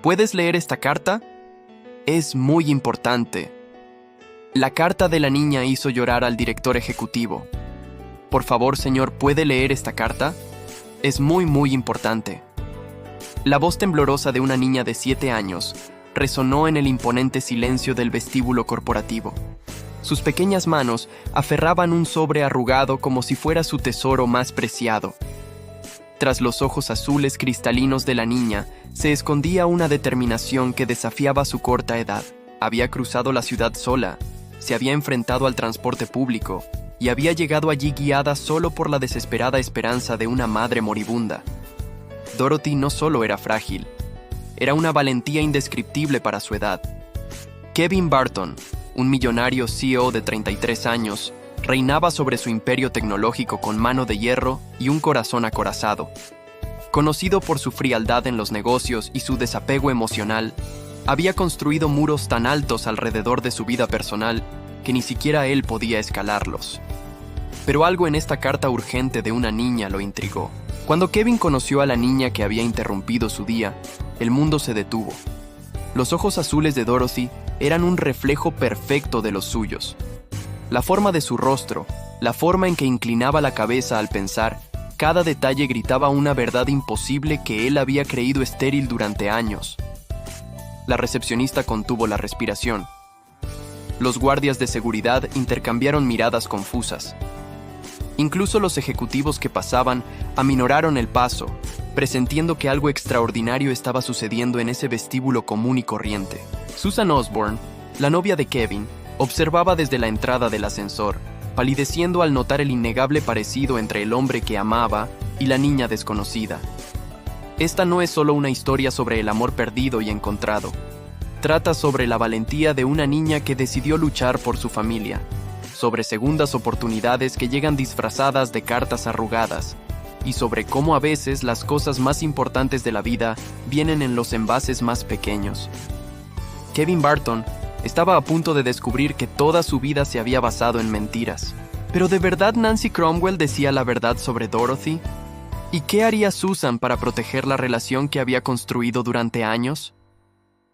¿Puedes leer esta carta? Es muy importante. La carta de la niña hizo llorar al director ejecutivo. Por favor, señor, ¿puede leer esta carta? Es muy importante. La voz temblorosa de una niña de 7 años resonó en el imponente silencio del vestíbulo corporativo. Sus pequeñas manos aferraban un sobre arrugado como si fuera su tesoro más preciado. Tras los ojos azules cristalinos de la niña se escondía una determinación que desafiaba su corta edad. Había cruzado la ciudad sola, se había enfrentado al transporte público y había llegado allí guiada solo por la desesperada esperanza de una madre moribunda. Dorothy no solo era frágil, era una valentía indescriptible para su edad. Kevin Barton, un millonario CEO de 33 años, reinaba sobre su imperio tecnológico con mano de hierro y un corazón acorazado. Conocido por su frialdad en los negocios y su desapego emocional, había construido muros tan altos alrededor de su vida personal que ni siquiera él podía escalarlos. Pero algo en esta carta urgente de una niña lo intrigó. Cuando Kevin conoció a la niña que había interrumpido su día, el mundo se detuvo. Los ojos azules de Dorothy eran un reflejo perfecto de los suyos. La forma de su rostro, la forma en que inclinaba la cabeza al pensar, cada detalle gritaba una verdad imposible que él había creído estéril durante años. La recepcionista contuvo la respiración. Los guardias de seguridad intercambiaron miradas confusas. Incluso los ejecutivos que pasaban aminoraron el paso, presintiendo que algo extraordinario estaba sucediendo en ese vestíbulo común y corriente. Susan Osborne, la novia de Kevin, observaba desde la entrada del ascensor, palideciendo al notar el innegable parecido entre el hombre que amaba y la niña desconocida. Esta no es solo una historia sobre el amor perdido y encontrado. Trata sobre la valentía de una niña que decidió luchar por su familia, sobre segundas oportunidades que llegan disfrazadas de cartas arrugadas, y sobre cómo a veces las cosas más importantes de la vida vienen en los envases más pequeños. Kevin Barton estaba a punto de descubrir que toda su vida se había basado en mentiras. ¿Pero de verdad Nancy Cromwell decía la verdad sobre Dorothy? ¿Y qué haría Susan para proteger la relación que había construido durante años?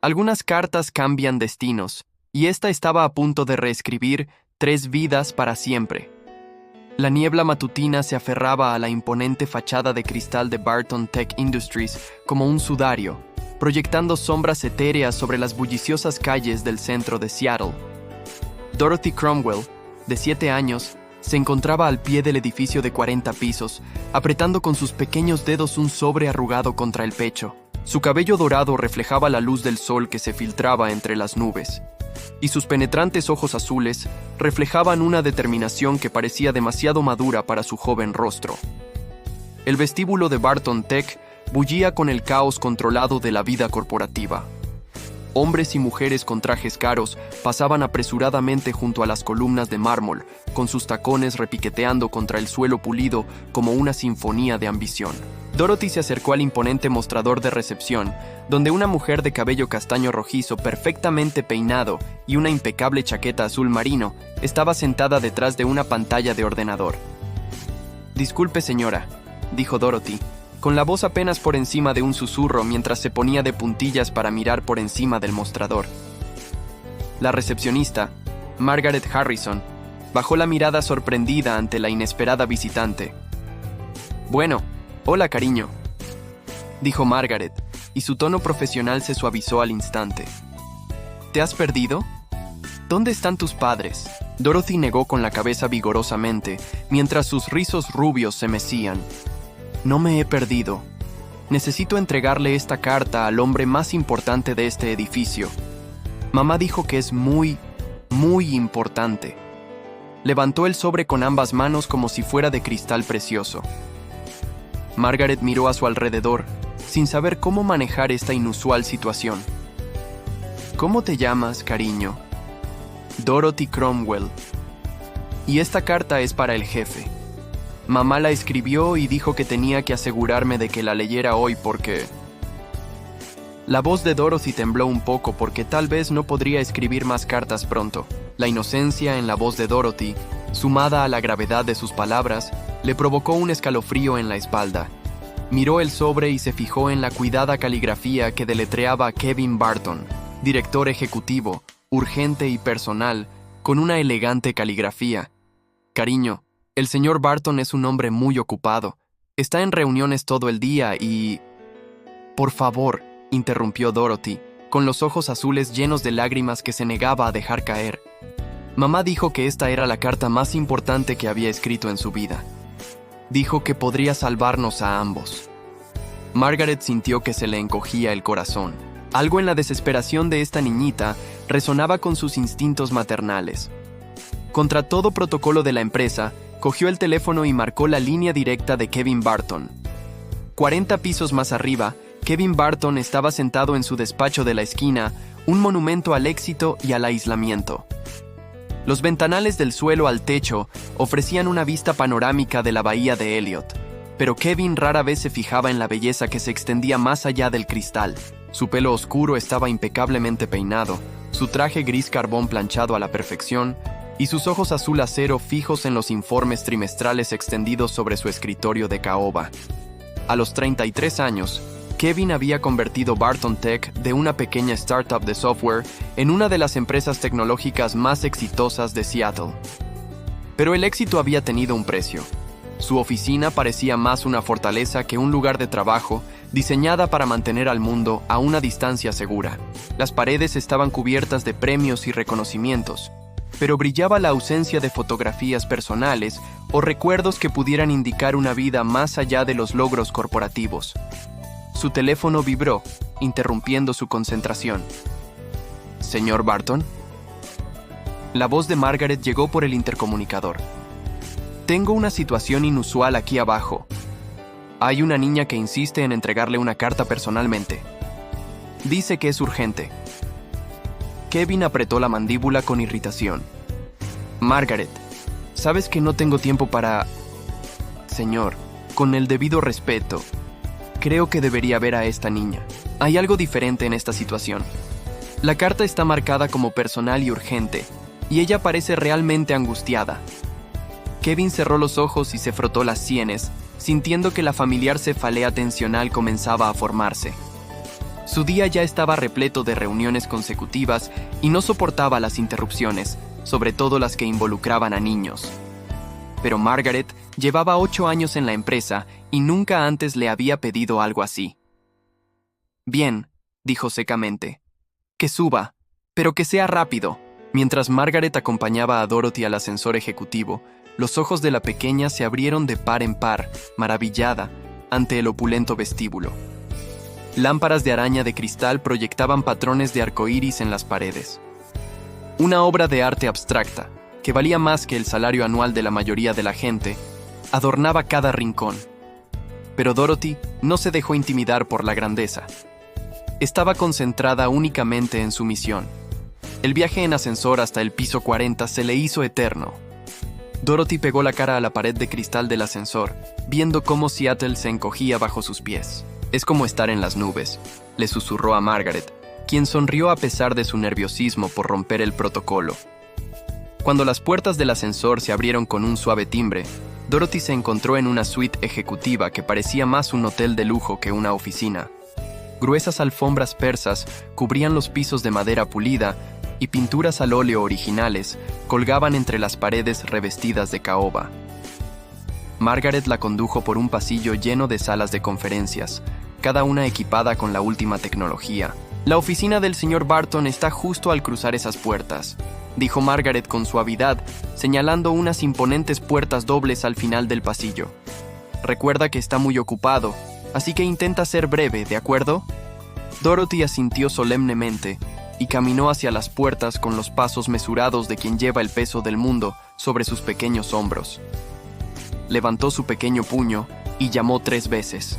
Algunas cartas cambian destinos, y esta estaba a punto de reescribir 3 vidas para siempre. La niebla matutina se aferraba a la imponente fachada de cristal de Barton Tech Industries como un sudario, proyectando sombras etéreas sobre las bulliciosas calles del centro de Seattle. Dorothy Cromwell, de 7 años, se encontraba al pie del edificio de 40 pisos, apretando con sus pequeños dedos un sobre arrugado contra el pecho. Su cabello dorado reflejaba la luz del sol que se filtraba entre las nubes, y sus penetrantes ojos azules reflejaban una determinación que parecía demasiado madura para su joven rostro. El vestíbulo de Barton Tech bullía con el caos controlado de la vida corporativa. Hombres y mujeres con trajes caros pasaban apresuradamente junto a las columnas de mármol, con sus tacones repiqueteando contra el suelo pulido como una sinfonía de ambición. Dorothy se acercó al imponente mostrador de recepción, donde una mujer de cabello castaño rojizo perfectamente peinado y una impecable chaqueta azul marino estaba sentada detrás de una pantalla de ordenador. «Disculpe, señora», dijo Dorothy, con la voz apenas por encima de un susurro mientras se ponía de puntillas para mirar por encima del mostrador. La recepcionista, Margaret Harrison, bajó la mirada sorprendida ante la inesperada visitante. «Bueno, hola, cariño», dijo Margaret, y su tono profesional se suavizó al instante. «¿Te has perdido? ¿Dónde están tus padres?». Dorothy negó con la cabeza vigorosamente, mientras sus rizos rubios se mecían. «No me he perdido. Necesito entregarle esta carta al hombre más importante de este edificio. Mamá dijo que es muy importante». Levantó el sobre con ambas manos como si fuera de cristal precioso. Margaret miró a su alrededor, sin saber cómo manejar esta inusual situación. «¿Cómo te llamas, cariño?» «Dorothy Cromwell. Y esta carta es para el jefe. Mamá la escribió y dijo que tenía que asegurarme de que la leyera hoy porque...». La voz de Dorothy tembló un poco porque tal vez no podría escribir más cartas pronto. La inocencia en la voz de Dorothy, sumada a la gravedad de sus palabras, le provocó un escalofrío en la espalda. Miró el sobre y se fijó en la cuidada caligrafía que deletreaba Kevin Barton, director ejecutivo, urgente y personal, con una elegante caligrafía. Cariño, el señor Barton es un hombre muy ocupado. Está en reuniones todo el día y... Por favor, interrumpió Dorothy, con los ojos azules llenos de lágrimas que se negaba a dejar caer. Mamá dijo que esta era la carta más importante que había escrito en su vida. Dijo que podría salvarnos a ambos. Margaret sintió que se le encogía el corazón. Algo en la desesperación de esta niñita resonaba con sus instintos maternales. Contra todo protocolo de la empresa, cogió el teléfono y marcó la línea directa de Kevin Barton. 40 pisos más arriba, Kevin Barton estaba sentado en su despacho de la esquina, un monumento al éxito y al aislamiento. Los ventanales del suelo al techo ofrecían una vista panorámica de la bahía de Elliot, pero Kevin rara vez se fijaba en la belleza que se extendía más allá del cristal. Su pelo oscuro estaba impecablemente peinado, su traje gris carbón planchado a la perfección, y sus ojos azul acero fijos en los informes trimestrales extendidos sobre su escritorio de caoba. A los 33 años, Kevin había convertido Barton Tech de una pequeña startup de software en una de las empresas tecnológicas más exitosas de Seattle. Pero el éxito había tenido un precio. Su oficina parecía más una fortaleza que un lugar de trabajo diseñada para mantener al mundo a una distancia segura. Las paredes estaban cubiertas de premios y reconocimientos, pero brillaba la ausencia de fotografías personales o recuerdos que pudieran indicar una vida más allá de los logros corporativos. Su teléfono vibró, interrumpiendo su concentración. ¿Señor Barton? La voz de Margaret llegó por el intercomunicador. Tengo una situación inusual aquí abajo. Hay una niña que insiste en entregarle una carta personalmente. Dice que es urgente. Kevin apretó la mandíbula con irritación. Margaret, sabes que no tengo tiempo para... Señor, con el debido respeto, creo que debería ver a esta niña. Hay algo diferente en esta situación. La carta está marcada como personal y urgente, y ella parece realmente angustiada. Kevin cerró los ojos y se frotó las sienes, sintiendo que la familiar cefalea tensional comenzaba a formarse. Su día ya estaba repleto de reuniones consecutivas y no soportaba las interrupciones, sobre todo las que involucraban a niños. Pero Margaret llevaba 8 años en la empresa y nunca antes le había pedido algo así. Bien, dijo secamente. Que suba, pero que sea rápido. Mientras Margaret acompañaba a Dorothy al ascensor ejecutivo, los ojos de la pequeña se abrieron de par en par, maravillada, ante el opulento vestíbulo. Lámparas de araña de cristal proyectaban patrones de arcoíris en las paredes. Una obra de arte abstracta, que valía más que el salario anual de la mayoría de la gente, adornaba cada rincón. Pero Dorothy no se dejó intimidar por la grandeza. Estaba concentrada únicamente en su misión. El viaje en ascensor hasta el piso 40 se le hizo eterno. Dorothy pegó la cara a la pared de cristal del ascensor, viendo cómo Seattle se encogía bajo sus pies. Es como estar en las nubes, le susurró a Margaret, quien sonrió a pesar de su nerviosismo por romper el protocolo. Cuando las puertas del ascensor se abrieron con un suave timbre, Dorothy se encontró en una suite ejecutiva que parecía más un hotel de lujo que una oficina. Gruesas alfombras persas cubrían los pisos de madera pulida y pinturas al óleo originales colgaban entre las paredes revestidas de caoba. Margaret la condujo por un pasillo lleno de salas de conferencias, cada una equipada con la última tecnología. La oficina del señor Barton está justo al cruzar esas puertas, dijo Margaret con suavidad, señalando unas imponentes puertas dobles al final del pasillo. Recuerda que está muy ocupado, así que intenta ser breve, ¿de acuerdo? Dorothy asintió solemnemente y caminó hacia las puertas con los pasos mesurados de quien lleva el peso del mundo sobre sus pequeños hombros. Levantó su pequeño puño y llamó 3 veces.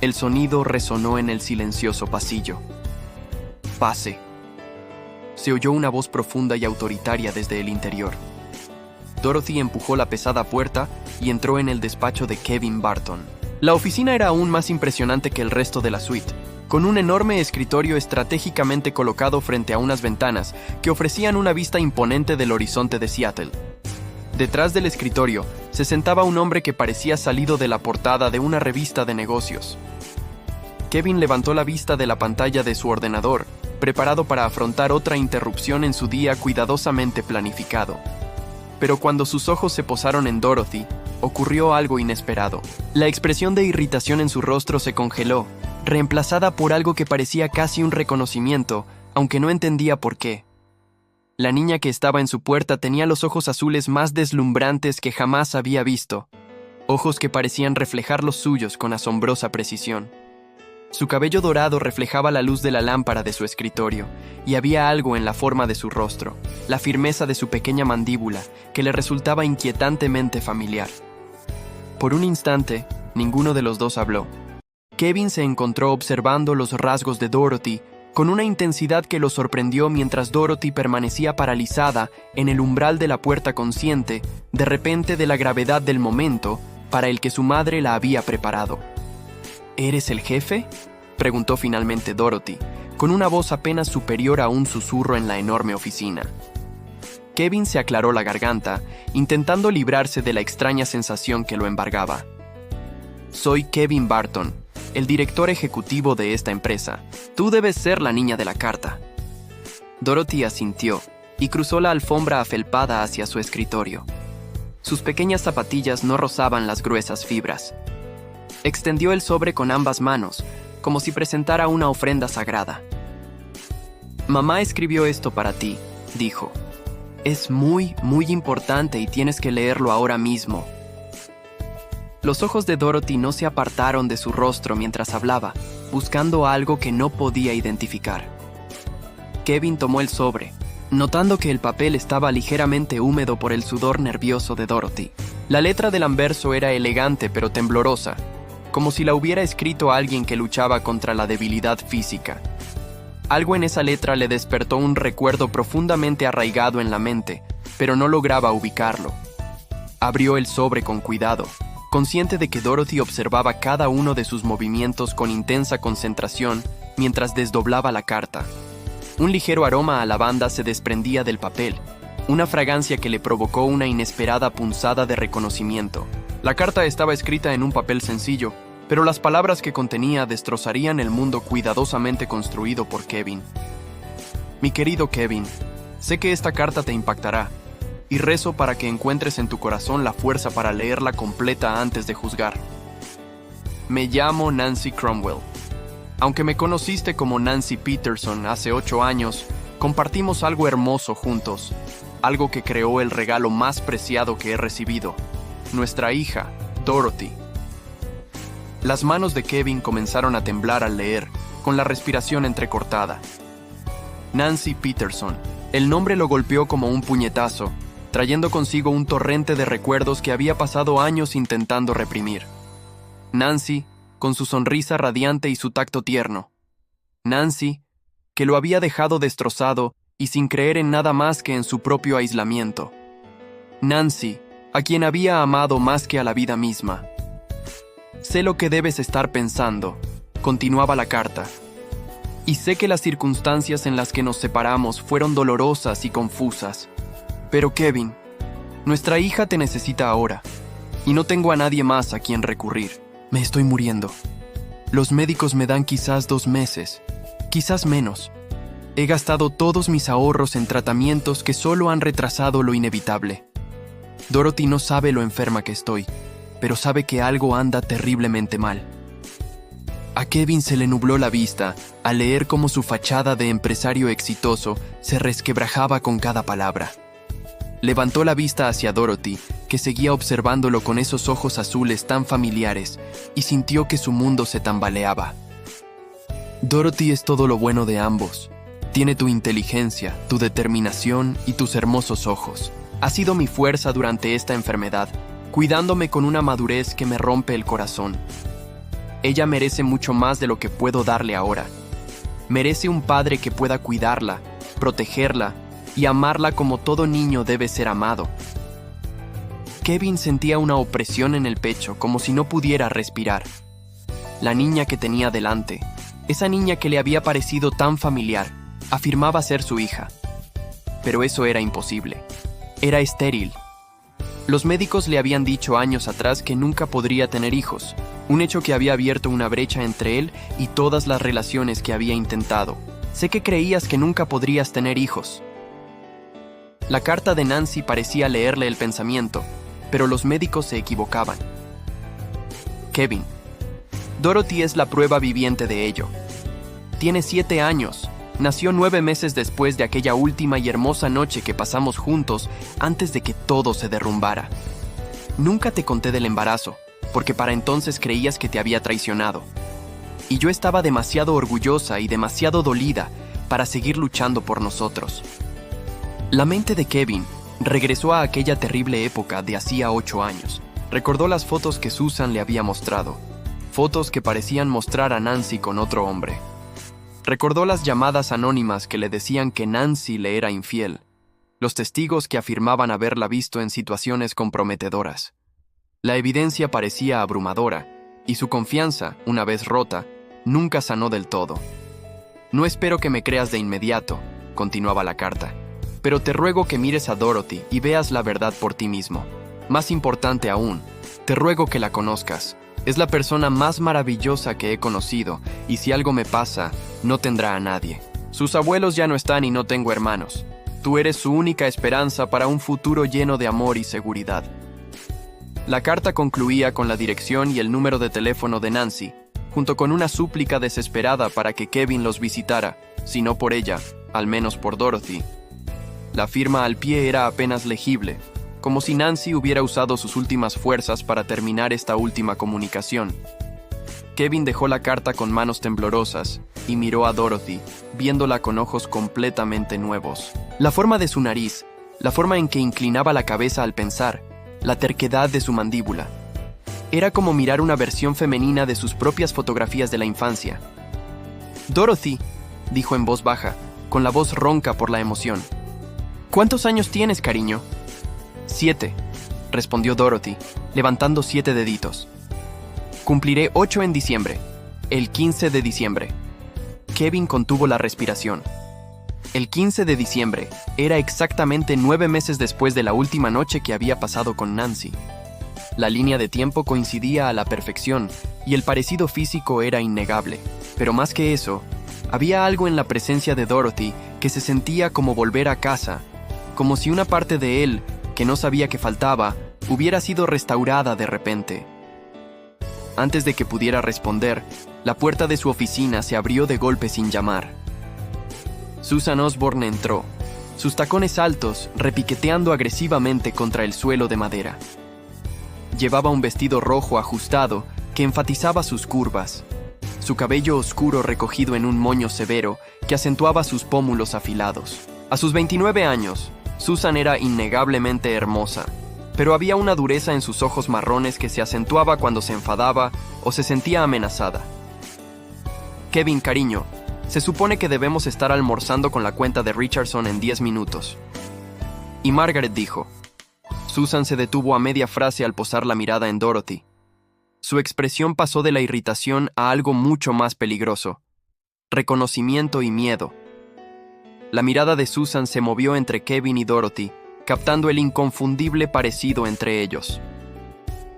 El sonido resonó en el silencioso pasillo. «Pase». Se oyó una voz profunda y autoritaria desde el interior. Dorothy empujó la pesada puerta y entró en el despacho de Kevin Barton. La oficina era aún más impresionante que el resto de la suite, con un enorme escritorio estratégicamente colocado frente a unas ventanas que ofrecían una vista imponente del horizonte de Seattle. Detrás del escritorio se sentaba un hombre que parecía salido de la portada de una revista de negocios. Kevin levantó la vista de la pantalla de su ordenador, preparado para afrontar otra interrupción en su día cuidadosamente planificado. Pero cuando sus ojos se posaron en Dorothy, ocurrió algo inesperado. La expresión de irritación en su rostro se congeló, reemplazada por algo que parecía casi un reconocimiento, aunque no entendía por qué. La niña que estaba en su puerta tenía los ojos azules más deslumbrantes que jamás había visto, ojos que parecían reflejar los suyos con asombrosa precisión. Su cabello dorado reflejaba la luz de la lámpara de su escritorio, y había algo en la forma de su rostro, la firmeza de su pequeña mandíbula, que le resultaba inquietantemente familiar. Por un instante, ninguno de los dos habló. Kevin se encontró observando los rasgos de Dorothy con una intensidad que lo sorprendió mientras Dorothy permanecía paralizada en el umbral de la puerta consciente, de repente de la gravedad del momento para el que su madre la había preparado. ¿Eres el jefe?, preguntó finalmente Dorothy, con una voz apenas superior a un susurro en la enorme oficina. Kevin se aclaró la garganta, intentando librarse de la extraña sensación que lo embargaba. Soy Kevin Barton, el director ejecutivo de esta empresa. Tú debes ser la niña de la carta. Dorothy asintió y cruzó la alfombra afelpada hacia su escritorio. Sus pequeñas zapatillas no rozaban las gruesas fibras. Extendió el sobre con ambas manos, como si presentara una ofrenda sagrada. Mamá escribió esto para ti, dijo. Es muy, muy importante y tienes que leerlo ahora mismo. Los ojos de Dorothy no se apartaron de su rostro mientras hablaba, buscando algo que no podía identificar. Kevin tomó el sobre, notando que el papel estaba ligeramente húmedo por el sudor nervioso de Dorothy. La letra del anverso era elegante pero temblorosa, como si la hubiera escrito alguien que luchaba contra la debilidad física. Algo en esa letra le despertó un recuerdo profundamente arraigado en la mente, pero no lograba ubicarlo. Abrió el sobre con cuidado, consciente de que Dorothy observaba cada uno de sus movimientos con intensa concentración mientras desdoblaba la carta. Un ligero aroma a lavanda se desprendía del papel, una fragancia que le provocó una inesperada punzada de reconocimiento. La carta estaba escrita en un papel sencillo, pero las palabras que contenía destrozarían el mundo cuidadosamente construido por Kevin. Mi querido Kevin, sé que esta carta te impactará, y rezo para que encuentres en tu corazón la fuerza para leerla completa antes de juzgar. Me llamo Nancy Cromwell. Aunque me conociste como Nancy Peterson hace 8 años, compartimos algo hermoso juntos, algo que creó el regalo más preciado que he recibido, nuestra hija, Dorothy. Las manos de Kevin comenzaron a temblar al leer, con la respiración entrecortada. Nancy Peterson. El nombre lo golpeó como un puñetazo, trayendo consigo un torrente de recuerdos que había pasado años intentando reprimir. Nancy, con su sonrisa radiante y su tacto tierno. Nancy, que lo había dejado destrozado y sin creer en nada más que en su propio aislamiento. Nancy, a quien había amado más que a la vida misma. Sé lo que debes estar pensando, continuaba la carta. Y sé que las circunstancias en las que nos separamos fueron dolorosas y confusas. Pero Kevin, nuestra hija te necesita ahora, y no tengo a nadie más a quien recurrir. Me estoy muriendo. Los médicos me dan quizás 2 meses, quizás menos. He gastado todos mis ahorros en tratamientos que solo han retrasado lo inevitable. Dorothy no sabe lo enferma que estoy, pero sabe que algo anda terriblemente mal. A Kevin se le nubló la vista al leer cómo su fachada de empresario exitoso se resquebrajaba con cada palabra. Levantó la vista hacia Dorothy, que seguía observándolo con esos ojos azules tan familiares, y sintió que su mundo se tambaleaba. Dorothy es todo lo bueno de ambos. Tiene tu inteligencia, tu determinación y tus hermosos ojos. Ha sido mi fuerza durante esta enfermedad, cuidándome con una madurez que me rompe el corazón. Ella merece mucho más de lo que puedo darle ahora. Merece un padre que pueda cuidarla, protegerla y amarla como todo niño debe ser amado. Kevin sentía una opresión en el pecho, como si no pudiera respirar. La niña que tenía delante, esa niña que le había parecido tan familiar, afirmaba ser su hija. Pero eso era imposible. Era estéril. Los médicos le habían dicho años atrás que nunca podría tener hijos, un hecho que había abierto una brecha entre él y todas las relaciones que había intentado. Sé que creías que nunca podrías tener hijos. La carta de Nancy parecía leerle el pensamiento, pero los médicos se equivocaban. Kevin. Dorothy es la prueba viviente de ello. Tiene 7 años. Nació 9 meses después de aquella última y hermosa noche que pasamos juntos antes de que todo se derrumbara. Nunca te conté del embarazo, porque para entonces creías que te había traicionado. Y yo estaba demasiado orgullosa y demasiado dolida para seguir luchando por nosotros. La mente de Kevin regresó a aquella terrible época de hacía 8 años. Recordó las fotos que Susan le había mostrado, fotos que parecían mostrar a Nancy con otro hombre. Recordó las llamadas anónimas que le decían que Nancy le era infiel, los testigos que afirmaban haberla visto en situaciones comprometedoras. La evidencia parecía abrumadora, y su confianza, una vez rota, nunca sanó del todo. No espero que me creas de inmediato, continuaba la carta, pero te ruego que mires a Dorothy y veas la verdad por ti mismo. Más importante aún, te ruego que la conozcas. Es la persona más maravillosa que he conocido, y si algo me pasa, no tendrá a nadie. Sus abuelos ya no están y no tengo hermanos. Tú eres su única esperanza para un futuro lleno de amor y seguridad. La carta concluía con la dirección y el número de teléfono de Nancy, junto con una súplica desesperada para que Kevin los visitara, si no por ella, al menos por Dorothy. La firma al pie era apenas legible, como si Nancy hubiera usado sus últimas fuerzas para terminar esta última comunicación. Kevin dejó la carta con manos temblorosas y miró a Dorothy, viéndola con ojos completamente nuevos. La forma de su nariz, la forma en que inclinaba la cabeza al pensar, la terquedad de su mandíbula. Era como mirar una versión femenina de sus propias fotografías de la infancia. «Dorothy», dijo en voz baja, con la voz ronca por la emoción. «¿Cuántos años tienes, cariño?» 7, respondió Dorothy, levantando 7 deditos. Cumpliré 8 en diciembre, el 15 de diciembre. Kevin contuvo la respiración. El 15 de diciembre era exactamente 9 meses después de la última noche que había pasado con Nancy. La línea de tiempo coincidía a la perfección y el parecido físico era innegable. Pero más que eso, había algo en la presencia de Dorothy que se sentía como volver a casa, como si una parte de él, que no sabía que faltaba, hubiera sido restaurada de repente. Antes de que pudiera responder, la puerta de su oficina se abrió de golpe sin llamar. Susan Osborne entró, sus tacones altos repiqueteando agresivamente contra el suelo de madera. Llevaba un vestido rojo ajustado que enfatizaba sus curvas, su cabello oscuro recogido en un moño severo que acentuaba sus pómulos afilados. A sus 29 años, Susan era innegablemente hermosa, pero había una dureza en sus ojos marrones que se acentuaba cuando se enfadaba o se sentía amenazada. Kevin, cariño, se supone que debemos estar almorzando con la cuenta de Richardson en 10 minutos. Y Margaret dijo. Susan se detuvo a media frase al posar la mirada en Dorothy. Su expresión pasó de la irritación a algo mucho más peligroso: reconocimiento y miedo. La mirada de Susan se movió entre Kevin y Dorothy, captando el inconfundible parecido entre ellos.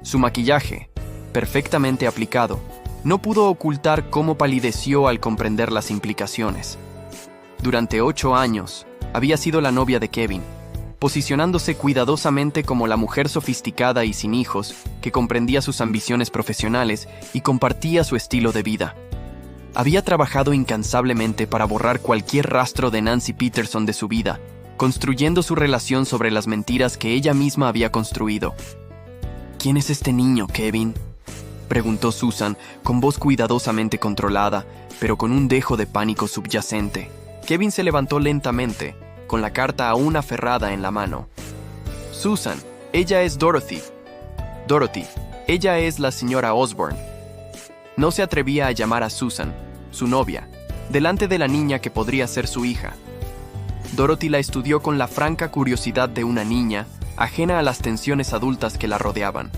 Su maquillaje, perfectamente aplicado, no pudo ocultar cómo palideció al comprender las implicaciones. Durante 8 años, había sido la novia de Kevin, posicionándose cuidadosamente como la mujer sofisticada y sin hijos que comprendía sus ambiciones profesionales y compartía su estilo de vida. Había trabajado incansablemente para borrar cualquier rastro de Nancy Peterson de su vida, construyendo su relación sobre las mentiras que ella misma había construido. ¿Quién es este niño, Kevin?, preguntó Susan con voz cuidadosamente controlada, pero con un dejo de pánico subyacente. Kevin se levantó lentamente, con la carta aún aferrada en la mano. Susan, ella es Dorothy. Dorothy, ella es la señora Osborne. No se atrevía a llamar a Susan, su novia, delante de la niña que podría ser su hija. Dorothy la estudió con la franca curiosidad de una niña, ajena a las tensiones adultas que la rodeaban.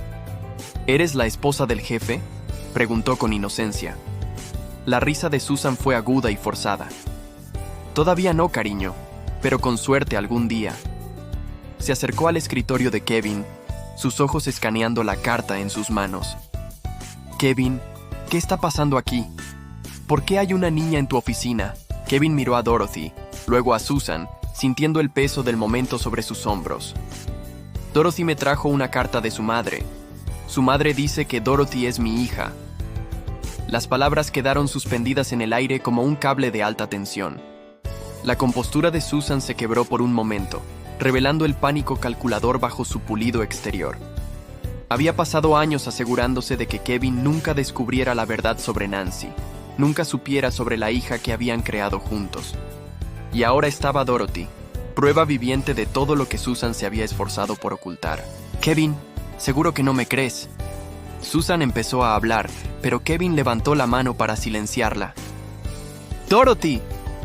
¿Eres la esposa del jefe?, preguntó con inocencia. La risa de Susan fue aguda y forzada. Todavía no, cariño, pero con suerte algún día. Se acercó al escritorio de Kevin, sus ojos escaneando la carta en sus manos. Kevin, ¿qué está pasando aquí? ¿Por qué hay una niña en tu oficina? Kevin miró a Dorothy, luego a Susan, sintiendo el peso del momento sobre sus hombros. Dorothy me trajo una carta de su madre. Su madre dice que Dorothy es mi hija. Las palabras quedaron suspendidas en el aire como un cable de alta tensión. La compostura de Susan se quebró por un momento, revelando el pánico calculador bajo su pulido exterior. Había pasado años asegurándose de que Kevin nunca descubriera la verdad sobre Nancy, nunca supiera sobre la hija que habían creado juntos. Y ahora estaba Dorothy, prueba viviente de todo lo que Susan se había esforzado por ocultar. Kevin, seguro que no me crees. Susan empezó a hablar, pero Kevin levantó la mano para silenciarla. ¡Dorothy!,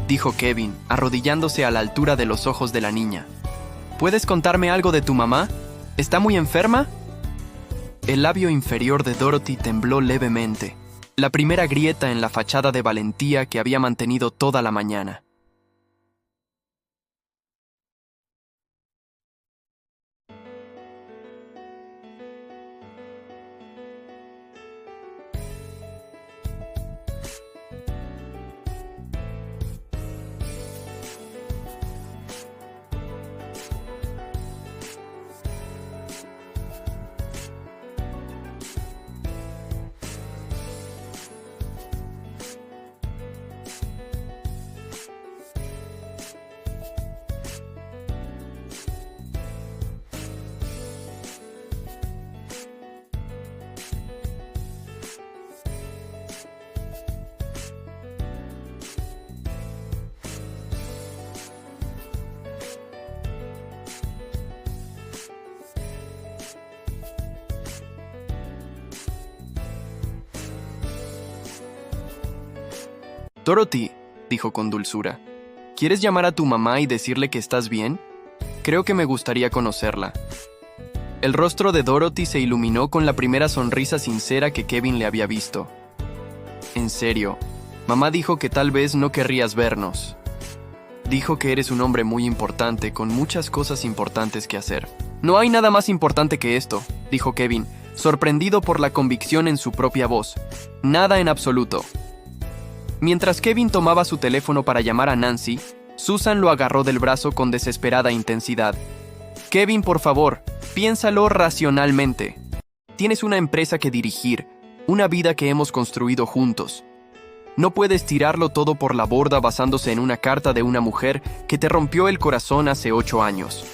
dijo Kevin, arrodillándose a la altura de los ojos de la niña. ¿Puedes contarme algo de tu mamá? ¿Está muy enferma? El labio inferior de Dorothy tembló levemente, la primera grieta en la fachada de valentía que había mantenido toda la mañana. Dorothy, dijo con dulzura, ¿quieres llamar a tu mamá y decirle que estás bien? Creo que me gustaría conocerla. El rostro de Dorothy se iluminó con la primera sonrisa sincera que Kevin le había visto. En serio, mamá dijo que tal vez no querrías vernos. Dijo que eres un hombre muy importante, con muchas cosas importantes que hacer. No hay nada más importante que esto, dijo Kevin, sorprendido por la convicción en su propia voz. Nada en absoluto. Mientras Kevin tomaba su teléfono para llamar a Nancy, Susan lo agarró del brazo con desesperada intensidad. Kevin, por favor, piénsalo racionalmente. Tienes una empresa que dirigir, una vida que hemos construido juntos. No puedes tirarlo todo por la borda basándose en una carta de una mujer que te rompió el corazón hace 8 años.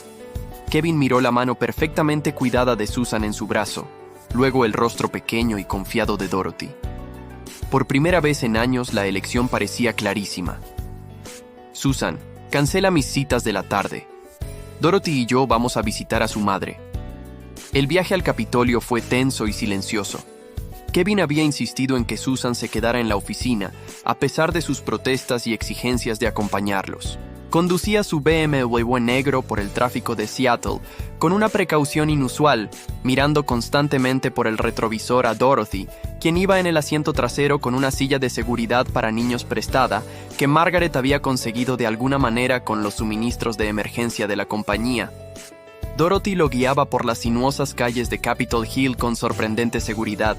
Kevin miró la mano perfectamente cuidada de Susan en su brazo, luego el rostro pequeño y confiado de Dorothy. Por primera vez en años, la elección parecía clarísima. Susan, cancela mis citas de la tarde. Dorothy y yo vamos a visitar a su madre. El viaje al Capitolio fue tenso y silencioso. Kevin había insistido en que Susan se quedara en la oficina, a pesar de sus protestas y exigencias de acompañarlos. Conducía su BMW negro por el tráfico de Seattle, con una precaución inusual, mirando constantemente por el retrovisor a Dorothy, quien iba en el asiento trasero con una silla de seguridad para niños prestada, que Margaret había conseguido de alguna manera con los suministros de emergencia de la compañía. Dorothy lo guiaba por las sinuosas calles de Capitol Hill con sorprendente seguridad.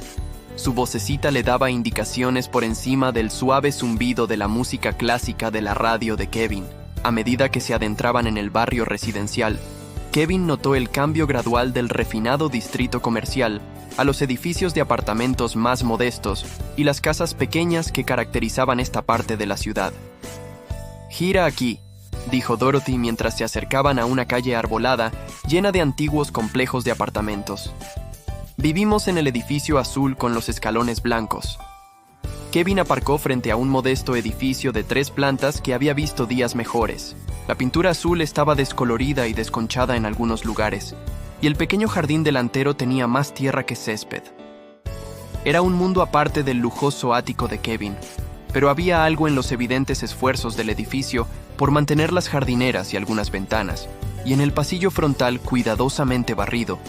Su vocecita le daba indicaciones por encima del suave zumbido de la música clásica de la radio de Kevin. A medida que se adentraban en el barrio residencial, Kevin notó el cambio gradual del refinado distrito comercial a los edificios de apartamentos más modestos y las casas pequeñas que caracterizaban esta parte de la ciudad. «Gira aquí», dijo Dorothy mientras se acercaban a una calle arbolada llena de antiguos complejos de apartamentos. «Vivimos en el edificio azul con los escalones blancos». Kevin aparcó frente a un modesto edificio de 3 plantas que había visto días mejores. La pintura azul estaba descolorida y desconchada en algunos lugares, y el pequeño jardín delantero tenía más tierra que césped. Era un mundo aparte del lujoso ático de Kevin, pero había algo en los evidentes esfuerzos del edificio por mantener las jardineras y algunas ventanas, y en el pasillo frontal cuidadosamente barrido,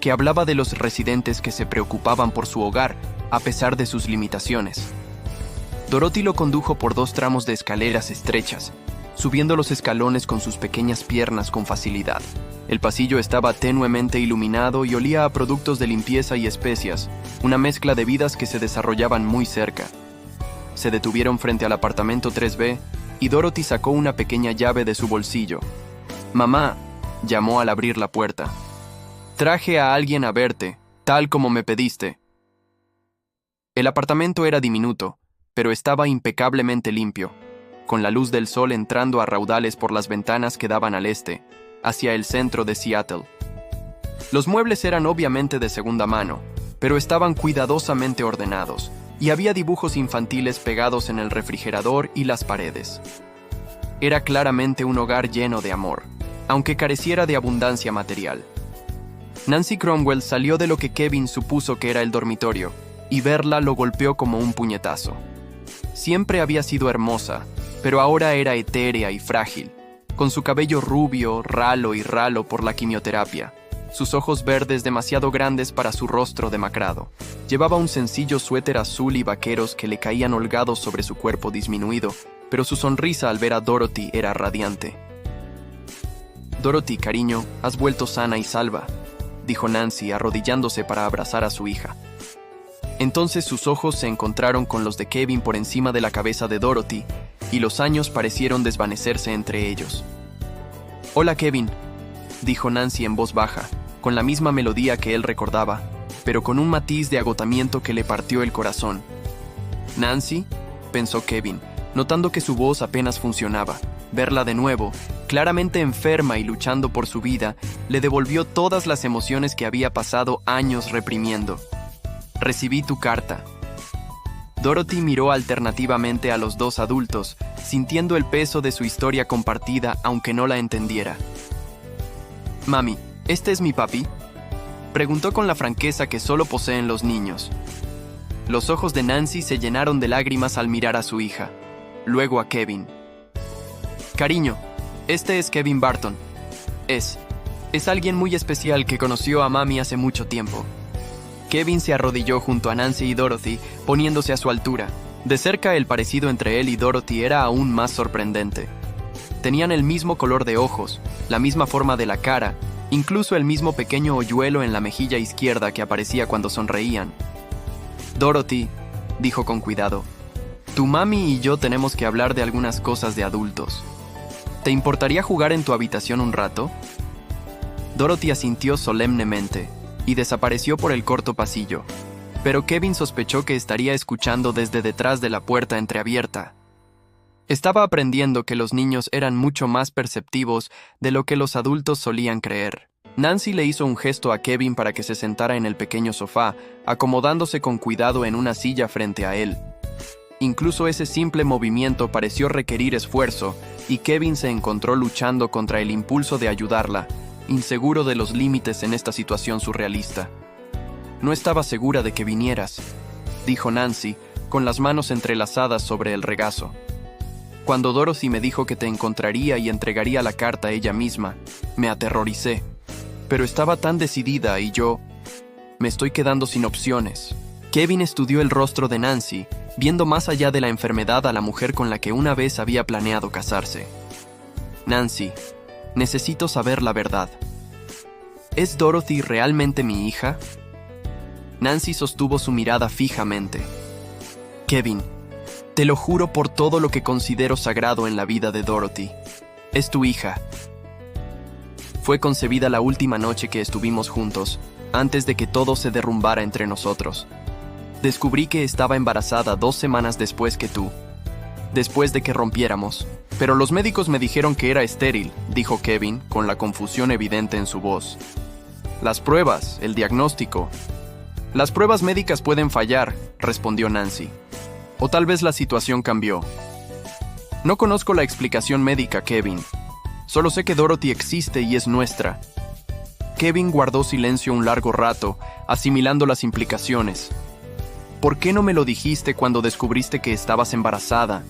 que hablaba de los residentes que se preocupaban por su hogar a pesar de sus limitaciones. Dorothy lo condujo por 2 tramos de escaleras estrechas, subiendo los escalones con sus pequeñas piernas con facilidad. El pasillo estaba tenuemente iluminado y olía a productos de limpieza y especias, una mezcla de vidas que se desarrollaban muy cerca. Se detuvieron frente al apartamento 3B y Dorothy sacó una pequeña llave de su bolsillo. «Mamá», llamó al abrir la puerta. «Traje a alguien a verte, tal como me pediste». El apartamento era diminuto, pero estaba impecablemente limpio, con la luz del sol entrando a raudales por las ventanas que daban al este, hacia el centro de Seattle. Los muebles eran obviamente de segunda mano, pero estaban cuidadosamente ordenados, y había dibujos infantiles pegados en el refrigerador y las paredes. Era claramente un hogar lleno de amor, aunque careciera de abundancia material. Nancy Cromwell salió de lo que Kevin supuso que era el dormitorio, y verla lo golpeó como un puñetazo. Siempre había sido hermosa, pero ahora era etérea y frágil, con su cabello rubio, ralo y ralo por la quimioterapia, sus ojos verdes demasiado grandes para su rostro demacrado. Llevaba un sencillo suéter azul y vaqueros que le caían holgados sobre su cuerpo disminuido, pero su sonrisa al ver a Dorothy era radiante. «Dorothy, cariño, has vuelto sana y salva», dijo Nancy, arrodillándose para abrazar a su hija. Entonces sus ojos se encontraron con los de Kevin por encima de la cabeza de Dorothy, y los años parecieron desvanecerse entre ellos. «Hola, Kevin», dijo Nancy en voz baja, con la misma melodía que él recordaba, pero con un matiz de agotamiento que le partió el corazón. «¿Nancy?», pensó Kevin, notando que su voz apenas funcionaba. Verla de nuevo, claramente enferma y luchando por su vida, le devolvió todas las emociones que había pasado años reprimiendo. «Recibí tu carta». Dorothy miró alternativamente a los dos adultos, sintiendo el peso de su historia compartida aunque no la entendiera. «Mami, ¿este es mi papi?», preguntó con la franqueza que solo poseen los niños. Los ojos de Nancy se llenaron de lágrimas al mirar a su hija, luego a Kevin. «Cariño, este es Kevin Barton. Es alguien muy especial que conoció a mami hace mucho tiempo». Kevin se arrodilló junto a Nancy y Dorothy, poniéndose a su altura. De cerca el parecido entre él y Dorothy era aún más sorprendente. Tenían el mismo color de ojos, la misma forma de la cara, incluso el mismo pequeño hoyuelo en la mejilla izquierda que aparecía cuando sonreían. «Dorothy», dijo con cuidado, «tu mami y yo tenemos que hablar de algunas cosas de adultos. ¿Te importaría jugar en tu habitación un rato?». Dorothy asintió solemnemente y desapareció por el corto pasillo, pero Kevin sospechó que estaría escuchando desde detrás de la puerta entreabierta. Estaba aprendiendo que los niños eran mucho más perceptivos de lo que los adultos solían creer. Nancy le hizo un gesto a Kevin para que se sentara en el pequeño sofá, acomodándose con cuidado en una silla frente a él. Incluso ese simple movimiento pareció requerir esfuerzo, y Kevin se encontró luchando contra el impulso de ayudarla, inseguro de los límites en esta situación surrealista. «No estaba segura de que vinieras», dijo Nancy, con las manos entrelazadas sobre el regazo. «Cuando Dorothy me dijo que te encontraría y entregaría la carta ella misma, me aterroricé. Pero estaba tan decidida y yo... me estoy quedando sin opciones». Kevin estudió el rostro de Nancy, viendo más allá de la enfermedad a la mujer con la que una vez había planeado casarse. «Nancy, necesito saber la verdad. ¿Es Dorothy realmente mi hija?». Nancy sostuvo su mirada fijamente. «Kevin, te lo juro por todo lo que considero sagrado en la vida de Dorothy. Es tu hija. Fue concebida la última noche que estuvimos juntos, antes de que todo se derrumbara entre nosotros. Descubrí que estaba embarazada 2 semanas después que tú, después de que rompiéramos. Pero los médicos me dijeron que era estéril», dijo Kevin, con la confusión evidente en su voz. «Las pruebas, el diagnóstico». «Las pruebas médicas pueden fallar», respondió Nancy. «O tal vez la situación cambió. No conozco la explicación médica, Kevin. Solo sé que Dorothy existe y es nuestra». Kevin guardó silencio un largo rato, asimilando las implicaciones. «¿Por qué no me lo dijiste cuando descubriste que estabas embarazada?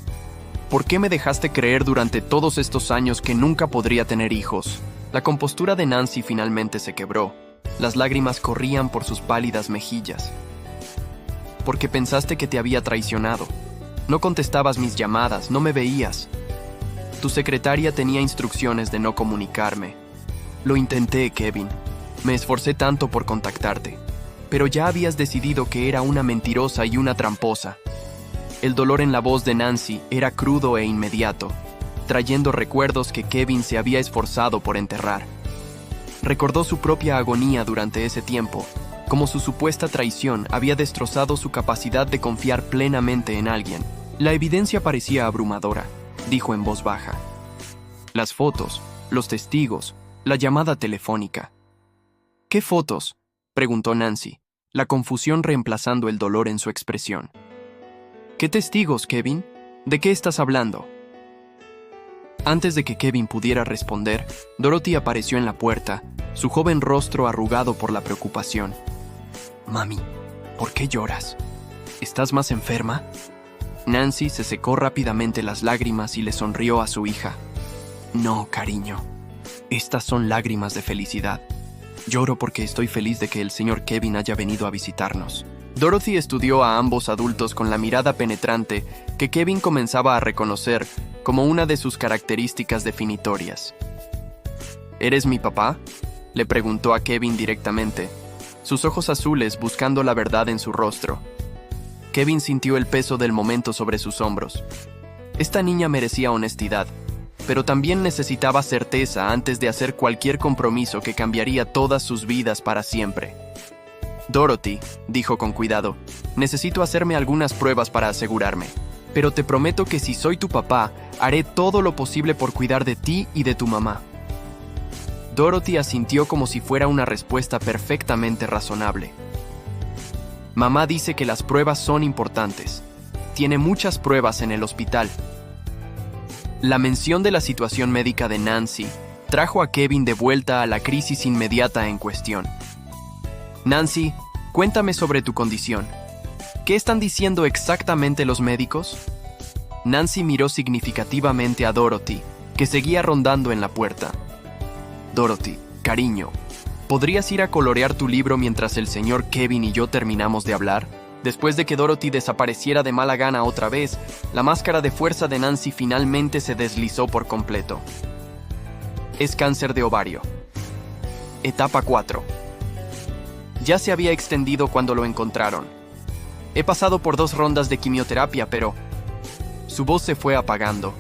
¿Por qué me dejaste creer durante todos estos años que nunca podría tener hijos?». La compostura de Nancy finalmente se quebró. Las lágrimas corrían por sus pálidas mejillas. «Porque pensaste que te había traicionado. No contestabas mis llamadas, no me veías. Tu secretaria tenía instrucciones de no comunicarme. Lo intenté, Kevin. Me esforcé tanto por contactarte. Pero ya habías decidido que era una mentirosa y una tramposa. El dolor en la voz de Nancy era crudo e inmediato, trayendo recuerdos que Kevin se había esforzado por enterrar. Recordó su propia agonía durante ese tiempo, como su supuesta traición había destrozado su capacidad de confiar plenamente en alguien. La evidencia parecía abrumadora, dijo en voz baja. Las fotos, los testigos, la llamada telefónica. ¿Qué fotos?, preguntó Nancy, la confusión reemplazando el dolor en su expresión. ¿Qué testigos, Kevin? ¿De qué estás hablando? Antes de que Kevin pudiera responder, Dorothy apareció en la puerta, su joven rostro arrugado por la preocupación. Mami, ¿por qué lloras? ¿Estás más enferma? Nancy se secó rápidamente las lágrimas y le sonrió a su hija. No, cariño. Estas son lágrimas de felicidad. Lloro porque estoy feliz de que el señor Kevin haya venido a visitarnos. Dorothy estudió a ambos adultos con la mirada penetrante que Kevin comenzaba a reconocer como una de sus características definitorias. ¿Eres mi papá?, le preguntó a Kevin directamente, sus ojos azules buscando la verdad en su rostro. Kevin sintió el peso del momento sobre sus hombros. Esta niña merecía honestidad, pero también necesitaba certeza antes de hacer cualquier compromiso que cambiaría todas sus vidas para siempre. Dorothy, dijo con cuidado, necesito hacerme algunas pruebas para asegurarme, pero te prometo que si soy tu papá, haré todo lo posible por cuidar de ti y de tu mamá. Dorothy asintió como si fuera una respuesta perfectamente razonable. Mamá dice que las pruebas son importantes. Tiene muchas pruebas en el hospital. La mención de la situación médica de Nancy trajo a Kevin de vuelta a la crisis inmediata en cuestión. Nancy, cuéntame sobre tu condición. ¿Qué están diciendo exactamente los médicos? Nancy miró significativamente a Dorothy, que seguía rondando en la puerta. Dorothy, cariño, ¿podrías ir a colorear tu libro mientras el señor Kevin y yo terminamos de hablar? Después de que Dorothy desapareciera de mala gana otra vez, la máscara de fuerza de Nancy finalmente se deslizó por completo. Es cáncer de ovario. Etapa 4. Ya se había extendido cuando lo encontraron. He pasado por 2 rondas de quimioterapia, pero... Su voz se fue apagando,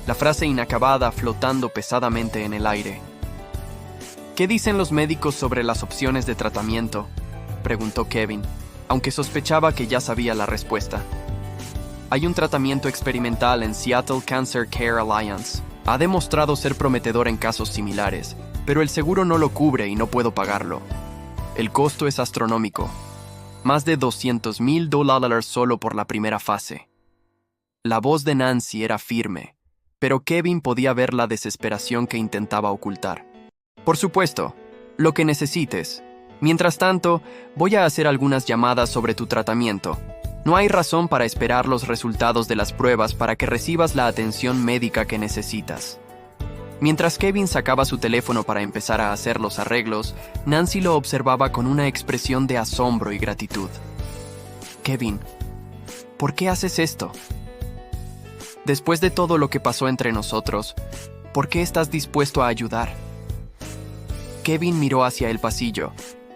la frase inacabada flotando pesadamente en el aire. ¿Qué dicen los médicos sobre las opciones de tratamiento?, preguntó Kevin, aunque sospechaba que ya sabía la respuesta. Hay un tratamiento experimental en Seattle Cancer Care Alliance. Ha demostrado ser prometedor en casos similares, pero el seguro no lo cubre y no puedo pagarlo. El costo es astronómico. Más de $200,000 solo por la primera fase. La voz de Nancy era firme, pero Kevin podía ver la desesperación que intentaba ocultar. Por supuesto, lo que necesites. Mientras tanto, voy a hacer algunas llamadas sobre tu tratamiento. No hay razón para esperar los resultados de las pruebas para que recibas la atención médica que necesitas. Mientras Kevin sacaba su teléfono para empezar a hacer los arreglos, Nancy lo observaba con una expresión de asombro y gratitud. Kevin, ¿por qué haces esto? Después de todo lo que pasó entre nosotros, ¿por qué estás dispuesto a ayudar? Kevin miró hacia el pasillo,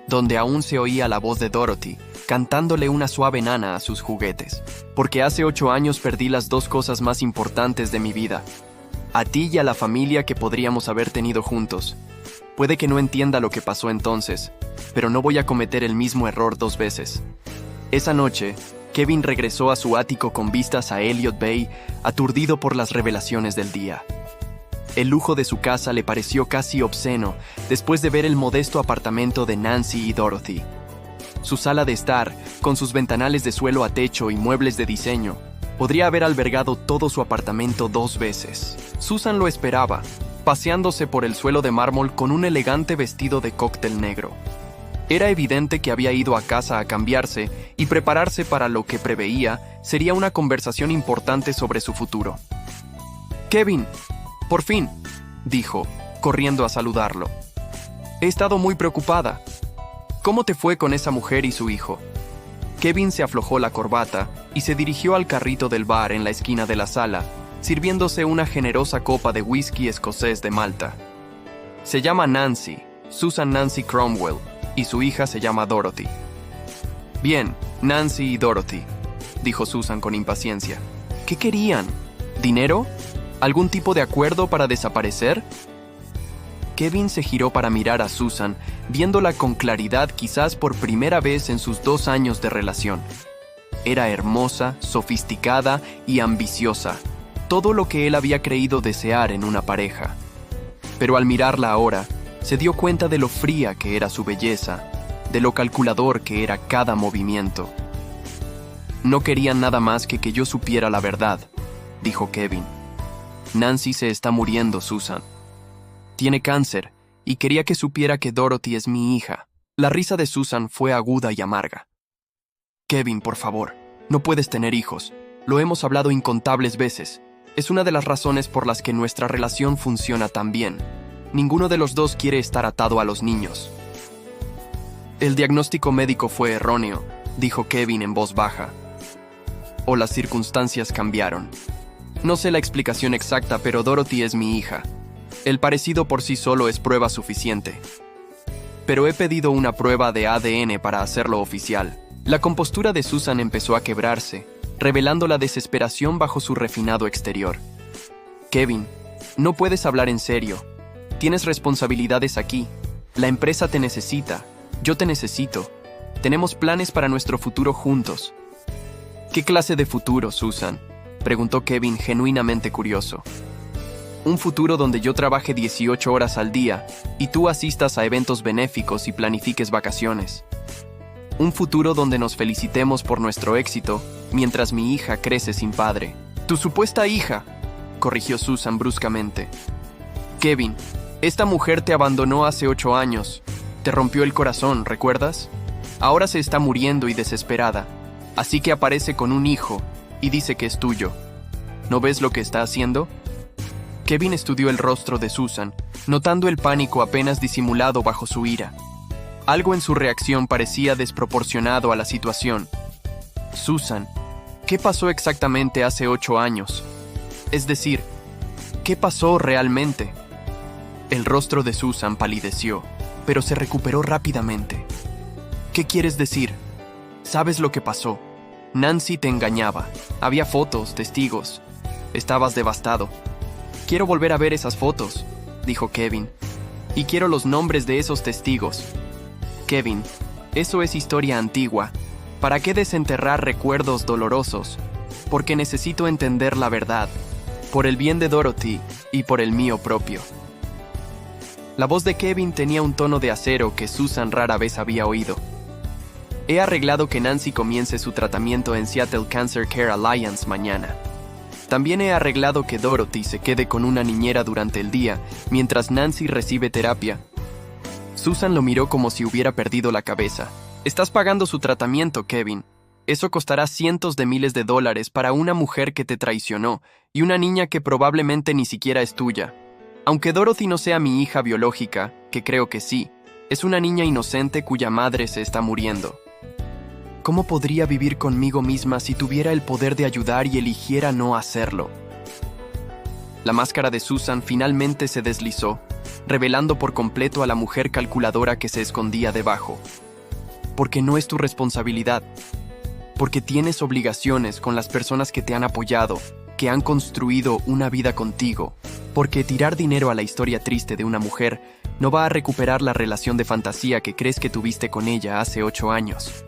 donde aún se oía la voz de Dorothy, cantándole una suave nana a sus juguetes. Porque hace 8 años perdí las 2 cosas más importantes de mi vida. A ti y a la familia que podríamos haber tenido juntos. Puede que no entienda lo que pasó entonces, pero no voy a cometer el mismo error 2 veces. Esa noche, Kevin regresó a su ático con vistas a Elliott Bay, aturdido por las revelaciones del día. El lujo de su casa le pareció casi obsceno después de ver el modesto apartamento de Nancy y Dorothy. Su sala de estar, con sus ventanales de suelo a techo y muebles de diseño, podría haber albergado todo su apartamento 2 veces. Susan lo esperaba, paseándose por el suelo de mármol con un elegante vestido de cóctel negro. Era evidente que había ido a casa a cambiarse y prepararse para lo que preveía sería una conversación importante sobre su futuro. «Kevin, por fin», dijo, corriendo a saludarlo. «He estado muy preocupada. ¿Cómo te fue con esa mujer y su hijo?» Kevin se aflojó la corbata y se dirigió al carrito del bar en la esquina de la sala, sirviéndose una generosa copa de whisky escocés de Malta. Se llama Nancy, Susan Nancy Cromwell, y su hija se llama Dorothy. Bien, Nancy y Dorothy, dijo Susan con impaciencia. ¿Qué querían? ¿Dinero? ¿Algún tipo de acuerdo para desaparecer? Kevin se giró para mirar a Susan, viéndola con claridad quizás por primera vez en sus 2 años de relación. Era hermosa, sofisticada y ambiciosa, todo lo que él había creído desear en una pareja. Pero al mirarla ahora, se dio cuenta de lo fría que era su belleza, de lo calculador que era cada movimiento. No querían nada más que yo supiera la verdad, dijo Kevin. Nancy se está muriendo, Susan. Tiene cáncer, y quería que supiera que Dorothy es mi hija. La risa de Susan fue aguda y amarga. Kevin, por favor, no puedes tener hijos. Lo hemos hablado incontables veces. Es una de las razones por las que nuestra relación funciona tan bien. Ninguno de los dos quiere estar atado a los niños. El diagnóstico médico fue erróneo, dijo Kevin en voz baja. O las circunstancias cambiaron. No sé la explicación exacta, pero Dorothy es mi hija. El parecido por sí solo es prueba suficiente. Pero he pedido una prueba de ADN para hacerlo oficial. La compostura de Susan empezó a quebrarse, revelando la desesperación bajo su refinado exterior. Kevin, no puedes hablar en serio. Tienes responsabilidades aquí. La empresa te necesita. Yo te necesito. Tenemos planes para nuestro futuro juntos. ¿Qué clase de futuro, Susan?, preguntó Kevin, genuinamente curioso. Un futuro donde yo trabaje 18 horas al día y tú asistas a eventos benéficos y planifiques vacaciones. Un futuro donde nos felicitemos por nuestro éxito mientras mi hija crece sin padre. Tu supuesta hija, corrigió Susan bruscamente. Kevin, esta mujer te abandonó hace 8 años. Te rompió el corazón, ¿recuerdas? Ahora se está muriendo y desesperada, así que aparece con un hijo y dice que es tuyo. ¿No ves lo que está haciendo? Kevin estudió el rostro de Susan, notando el pánico apenas disimulado bajo su ira. Algo en su reacción parecía desproporcionado a la situación. Susan, ¿qué pasó exactamente hace 8 años? Es decir, ¿qué pasó realmente? El rostro de Susan palideció, pero se recuperó rápidamente. ¿Qué quieres decir? ¿Sabes lo que pasó? Nancy te engañaba. Había fotos, testigos. Estabas devastado. Quiero volver a ver esas fotos, dijo Kevin. Y quiero los nombres de esos testigos. Kevin, eso es historia antigua. ¿Para qué desenterrar recuerdos dolorosos? Porque necesito entender la verdad, por el bien de Dorothy y por el mío propio. La voz de Kevin tenía un tono de acero que Susan rara vez había oído. He arreglado que Nancy comience su tratamiento en Seattle Cancer Care Alliance mañana. También he arreglado que Dorothy se quede con una niñera durante el día, mientras Nancy recibe terapia. Susan lo miró como si hubiera perdido la cabeza. Estás pagando su tratamiento, Kevin. Eso costará cientos de miles de dólares para una mujer que te traicionó y una niña que probablemente ni siquiera es tuya. Aunque Dorothy no sea mi hija biológica, que creo que sí, es una niña inocente cuya madre se está muriendo. ¿Cómo podría vivir conmigo misma si tuviera el poder de ayudar y eligiera no hacerlo? La máscara de Susan finalmente se deslizó, revelando por completo a la mujer calculadora que se escondía debajo. Porque no es tu responsabilidad. Porque tienes obligaciones con las personas que te han apoyado, que han construido una vida contigo. Porque tirar dinero a la historia triste de una mujer no va a recuperar la relación de fantasía que crees que tuviste con ella hace 8 años.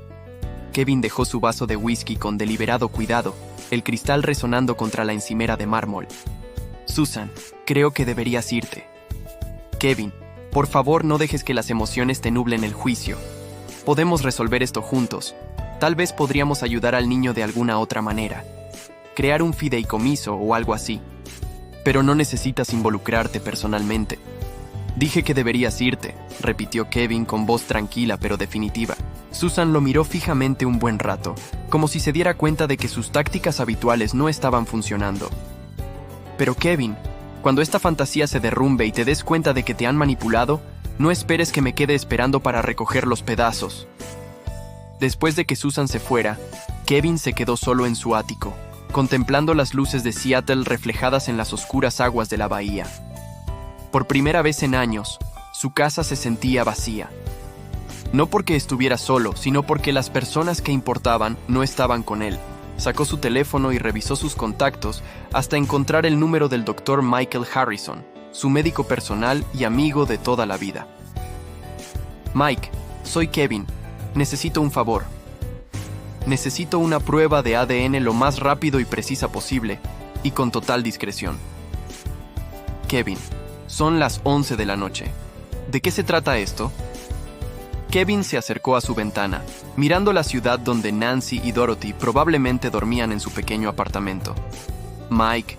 Kevin dejó su vaso de whisky con deliberado cuidado, el cristal resonando contra la encimera de mármol. Susan, creo que deberías irte. Kevin, por favor no dejes que las emociones te nublen el juicio. Podemos resolver esto juntos. Tal vez podríamos ayudar al niño de alguna otra manera. Crear un fideicomiso o algo así. Pero no necesitas involucrarte personalmente. Dije que deberías irte, repitió Kevin con voz tranquila pero definitiva. Susan lo miró fijamente un buen rato, como si se diera cuenta de que sus tácticas habituales no estaban funcionando. Pero Kevin, cuando esta fantasía se derrumbe y te des cuenta de que te han manipulado, no esperes que me quede esperando para recoger los pedazos. Después de que Susan se fuera, Kevin se quedó solo en su ático, contemplando las luces de Seattle reflejadas en las oscuras aguas de la bahía. Por primera vez en años, su casa se sentía vacía. No porque estuviera solo, sino porque las personas que importaban no estaban con él. Sacó su teléfono y revisó sus contactos hasta encontrar el número del doctor Michael Harrison, su médico personal y amigo de toda la vida. Mike, soy Kevin. Necesito un favor. Necesito una prueba de ADN lo más rápido y precisa posible, y con total discreción. Kevin, son las 11 de la noche. ¿De qué se trata esto? Kevin se acercó a su ventana, mirando la ciudad donde Nancy y Dorothy probablemente dormían en su pequeño apartamento. Mike,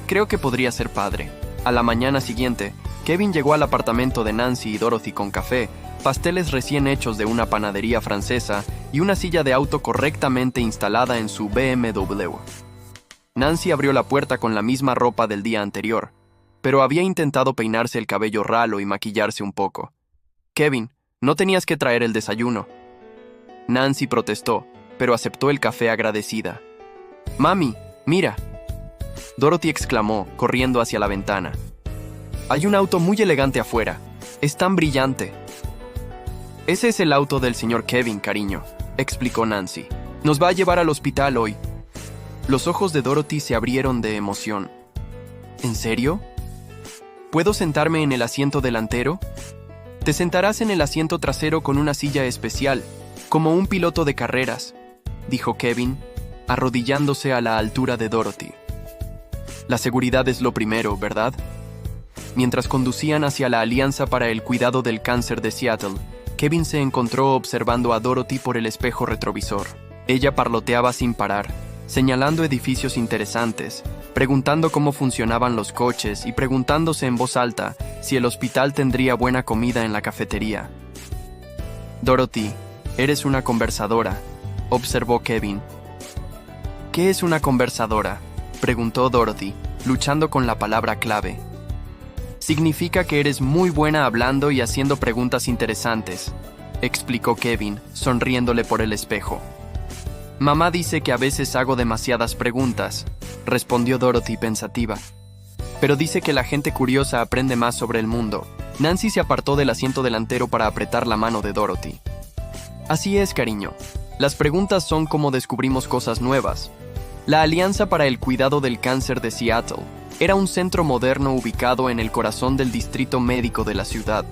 creo que podría ser padre. A la mañana siguiente, Kevin llegó al apartamento de Nancy y Dorothy con café, pasteles recién hechos de una panadería francesa y una silla de auto correctamente instalada en su BMW. Nancy abrió la puerta con la misma ropa del día anterior, pero había intentado peinarse el cabello ralo y maquillarse un poco. Kevin, no tenías que traer el desayuno. Nancy protestó, pero aceptó el café agradecida. Mami, mira. Dorothy exclamó, corriendo hacia la ventana. Hay un auto muy elegante afuera. Es tan brillante. Ese es el auto del señor Kevin, cariño, explicó Nancy. Nos va a llevar al hospital hoy. Los ojos de Dorothy se abrieron de emoción. ¿En serio? ¿Puedo sentarme en el asiento delantero? Te sentarás en el asiento trasero con una silla especial, como un piloto de carreras, dijo Kevin, arrodillándose a la altura de Dorothy. La seguridad es lo primero, ¿verdad? Mientras conducían hacia la Alianza para el Cuidado del Cáncer de Seattle, Kevin se encontró observando a Dorothy por el espejo retrovisor. Ella parloteaba sin parar, señalando edificios interesantes, preguntando cómo funcionaban los coches y preguntándose en voz alta si el hospital tendría buena comida en la cafetería. Dorothy, eres una conversadora, observó Kevin. ¿Qué es una conversadora?, preguntó Dorothy, luchando con la palabra clave. Significa que eres muy buena hablando y haciendo preguntas interesantes, explicó Kevin, sonriéndole por el espejo. Mamá dice que a veces hago demasiadas preguntas, respondió Dorothy pensativa. Pero dice que la gente curiosa aprende más sobre el mundo. Nancy se apartó del asiento delantero para apretar la mano de Dorothy. Así es, cariño. Las preguntas son como descubrimos cosas nuevas. La Alianza para el Cuidado del Cáncer de Seattle era un centro moderno ubicado en el corazón del distrito médico de la ciudad.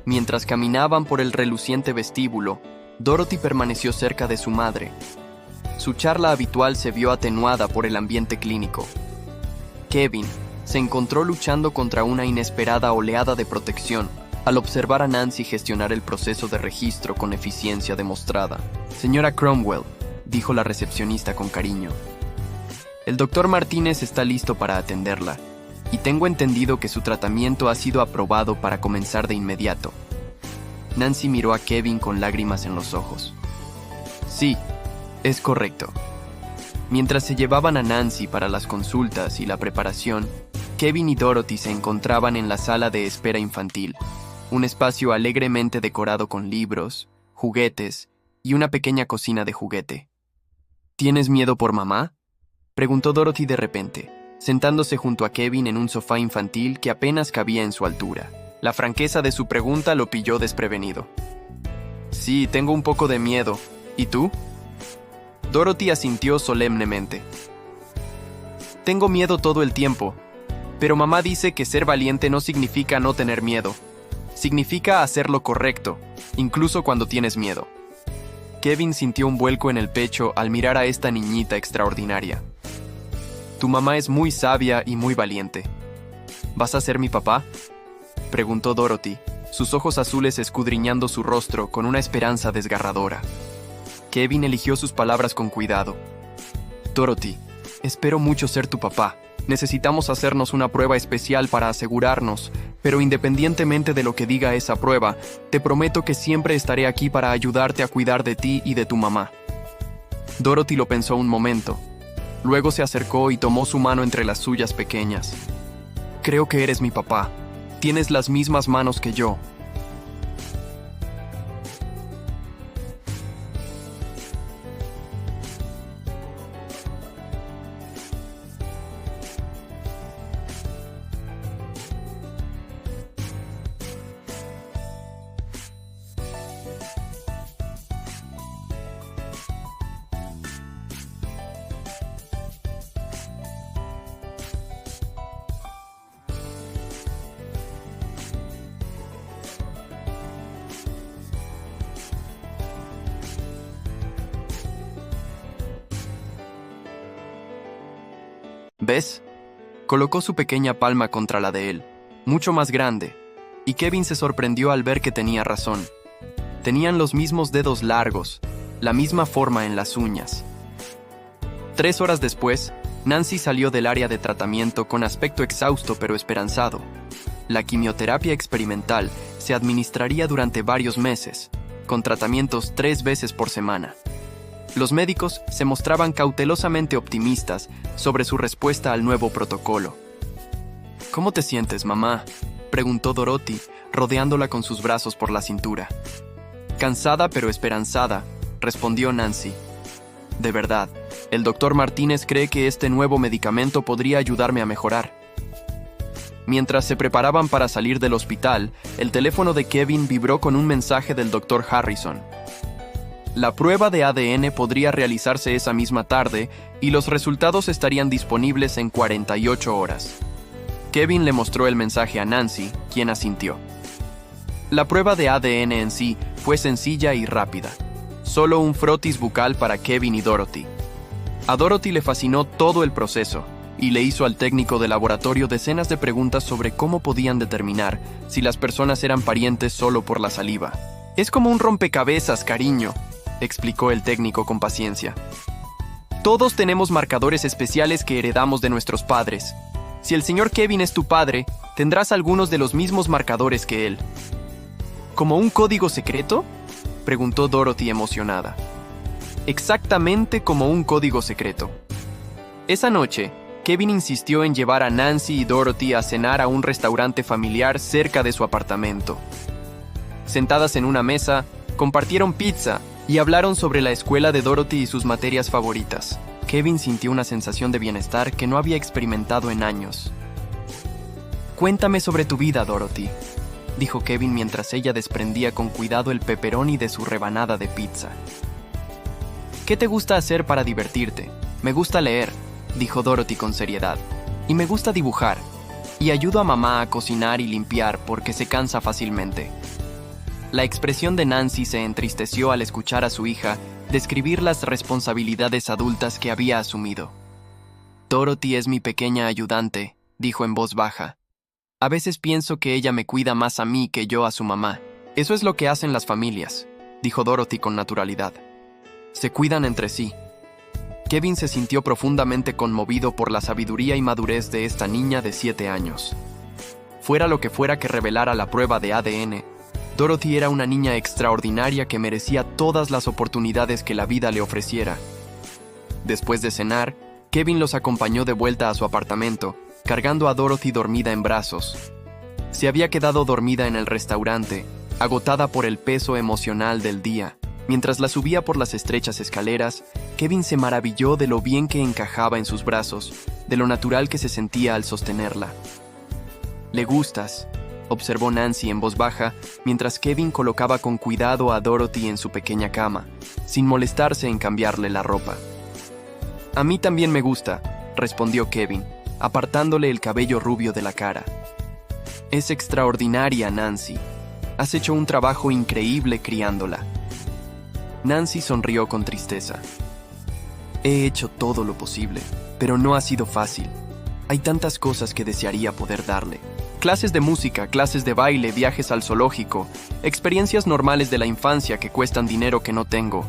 Mientras caminaban por el reluciente vestíbulo, Dorothy permaneció cerca de su madre. Su charla habitual se vio atenuada por el ambiente clínico. Kevin se encontró luchando contra una inesperada oleada de protección al observar a Nancy gestionar el proceso de registro con eficiencia demostrada. Señora Cromwell, dijo la recepcionista con cariño. El doctor Martínez está listo para atenderla, y tengo entendido que su tratamiento ha sido aprobado para comenzar de inmediato. Nancy miró a Kevin con lágrimas en los ojos. Sí, es correcto. Mientras se llevaban a Nancy para las consultas y la preparación, Kevin y Dorothy se encontraban en la sala de espera infantil, un espacio alegremente decorado con libros, juguetes y una pequeña cocina de juguete. ¿Tienes miedo por mamá?, preguntó Dorothy de repente, sentándose junto a Kevin en un sofá infantil que apenas cabía en su altura. La franqueza de su pregunta lo pilló desprevenido. Sí, tengo un poco de miedo. ¿Y tú? Dorothy asintió solemnemente. Tengo miedo todo el tiempo, pero mamá dice que ser valiente no significa no tener miedo. Significa hacer lo correcto, incluso cuando tienes miedo. Kevin sintió un vuelco en el pecho al mirar a esta niñita extraordinaria. Tu mamá es muy sabia y muy valiente. ¿Vas a ser mi papá?, preguntó Dorothy, sus ojos azules escudriñando su rostro con una esperanza desgarradora. Kevin eligió sus palabras con cuidado. Dorothy, espero mucho ser tu papá. Necesitamos hacernos una prueba especial para asegurarnos, pero independientemente de lo que diga esa prueba, te prometo que siempre estaré aquí para ayudarte a cuidar de ti y de tu mamá. Dorothy lo pensó un momento. Luego se acercó y tomó su mano entre las suyas pequeñas. Creo que eres mi papá. Tienes las mismas manos que yo. ¿Ves? Colocó su pequeña palma contra la de él, mucho más grande, y Kevin se sorprendió al ver que tenía razón. Tenían los mismos dedos largos, la misma forma en las uñas. 3 horas después, Nancy salió del área de tratamiento con aspecto exhausto pero esperanzado. La quimioterapia experimental se administraría durante varios meses, con tratamientos 3 veces por semana. Los médicos se mostraban cautelosamente optimistas sobre su respuesta al nuevo protocolo. ¿Cómo te sientes, mamá?, preguntó Dorothy, rodeándola con sus brazos por la cintura. Cansada pero esperanzada, respondió Nancy. De verdad, el doctor Martínez cree que este nuevo medicamento podría ayudarme a mejorar. Mientras se preparaban para salir del hospital, el teléfono de Kevin vibró con un mensaje del doctor Harrison. La prueba de ADN podría realizarse esa misma tarde y los resultados estarían disponibles en 48 horas. Kevin le mostró el mensaje a Nancy, quien asintió. La prueba de ADN en sí fue sencilla y rápida. Solo un frotis bucal para Kevin y Dorothy. A Dorothy le fascinó todo el proceso y le hizo al técnico de laboratorio decenas de preguntas sobre cómo podían determinar si las personas eran parientes solo por la saliva. Es como un rompecabezas, cariño, explicó el técnico con paciencia. Todos tenemos marcadores especiales que heredamos de nuestros padres. Si el señor Kevin es tu padre, tendrás algunos de los mismos marcadores que él. ¿Como un código secreto?, preguntó Dorothy emocionada. Exactamente como un código secreto. Esa noche, Kevin insistió en llevar a Nancy y Dorothy a cenar a un restaurante familiar cerca de su apartamento. Sentadas en una mesa, compartieron pizza y hablaron sobre la escuela de Dorothy y sus materias favoritas. Kevin sintió una sensación de bienestar que no había experimentado en años. Cuéntame sobre tu vida, Dorothy, dijo Kevin mientras ella desprendía con cuidado el pepperoni de su rebanada de pizza. ¿Qué te gusta hacer para divertirte? Me gusta leer, dijo Dorothy con seriedad. Y me gusta dibujar. Y ayudo a mamá a cocinar y limpiar porque se cansa fácilmente. La expresión de Nancy se entristeció al escuchar a su hija describir las responsabilidades adultas que había asumido. Dorothy es mi pequeña ayudante, dijo en voz baja. A veces pienso que ella me cuida más a mí que yo a su mamá. Eso es lo que hacen las familias, dijo Dorothy con naturalidad. Se cuidan entre sí. Kevin se sintió profundamente conmovido por la sabiduría y madurez de esta niña de 7 años. Fuera lo que fuera que revelara la prueba de ADN, Dorothy era una niña extraordinaria que merecía todas las oportunidades que la vida le ofreciera. Después de cenar, Kevin los acompañó de vuelta a su apartamento, cargando a Dorothy dormida en brazos. Se había quedado dormida en el restaurante, agotada por el peso emocional del día. Mientras la subía por las estrechas escaleras, Kevin se maravilló de lo bien que encajaba en sus brazos, de lo natural que se sentía al sostenerla. «Le gustas», observó Nancy en voz baja, mientras Kevin colocaba con cuidado a Dorothy en su pequeña cama, sin molestarse en cambiarle la ropa. «A mí también me gusta», respondió Kevin, apartándole el cabello rubio de la cara. «Es extraordinaria, Nancy. Has hecho un trabajo increíble criándola». Nancy sonrió con tristeza. «He hecho todo lo posible, pero no ha sido fácil. Hay tantas cosas que desearía poder darle. Clases de música, clases de baile, viajes al zoológico, experiencias normales de la infancia que cuestan dinero que no tengo.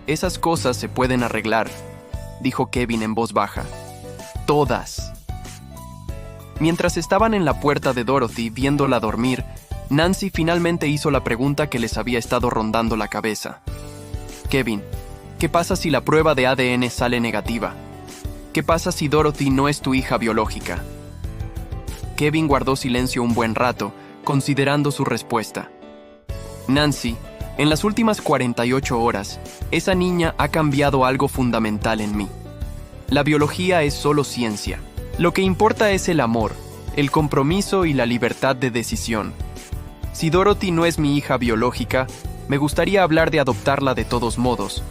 Esas cosas se pueden arreglar», dijo Kevin en voz baja. «Todas». Mientras estaban en la puerta de Dorothy viéndola dormir, Nancy finalmente hizo la pregunta que les había estado rondando la cabeza. «Kevin, ¿qué pasa si la prueba de ADN sale negativa? ¿Qué pasa si Dorothy no es tu hija biológica?» Kevin guardó silencio un buen rato, considerando su respuesta. «Nancy, en las últimas 48 horas, esa niña ha cambiado algo fundamental en mí. La biología es solo ciencia. Lo que importa es el amor, el compromiso y la libertad de decisión. Si Dorothy no es mi hija biológica, me gustaría hablar de adoptarla de todos modos».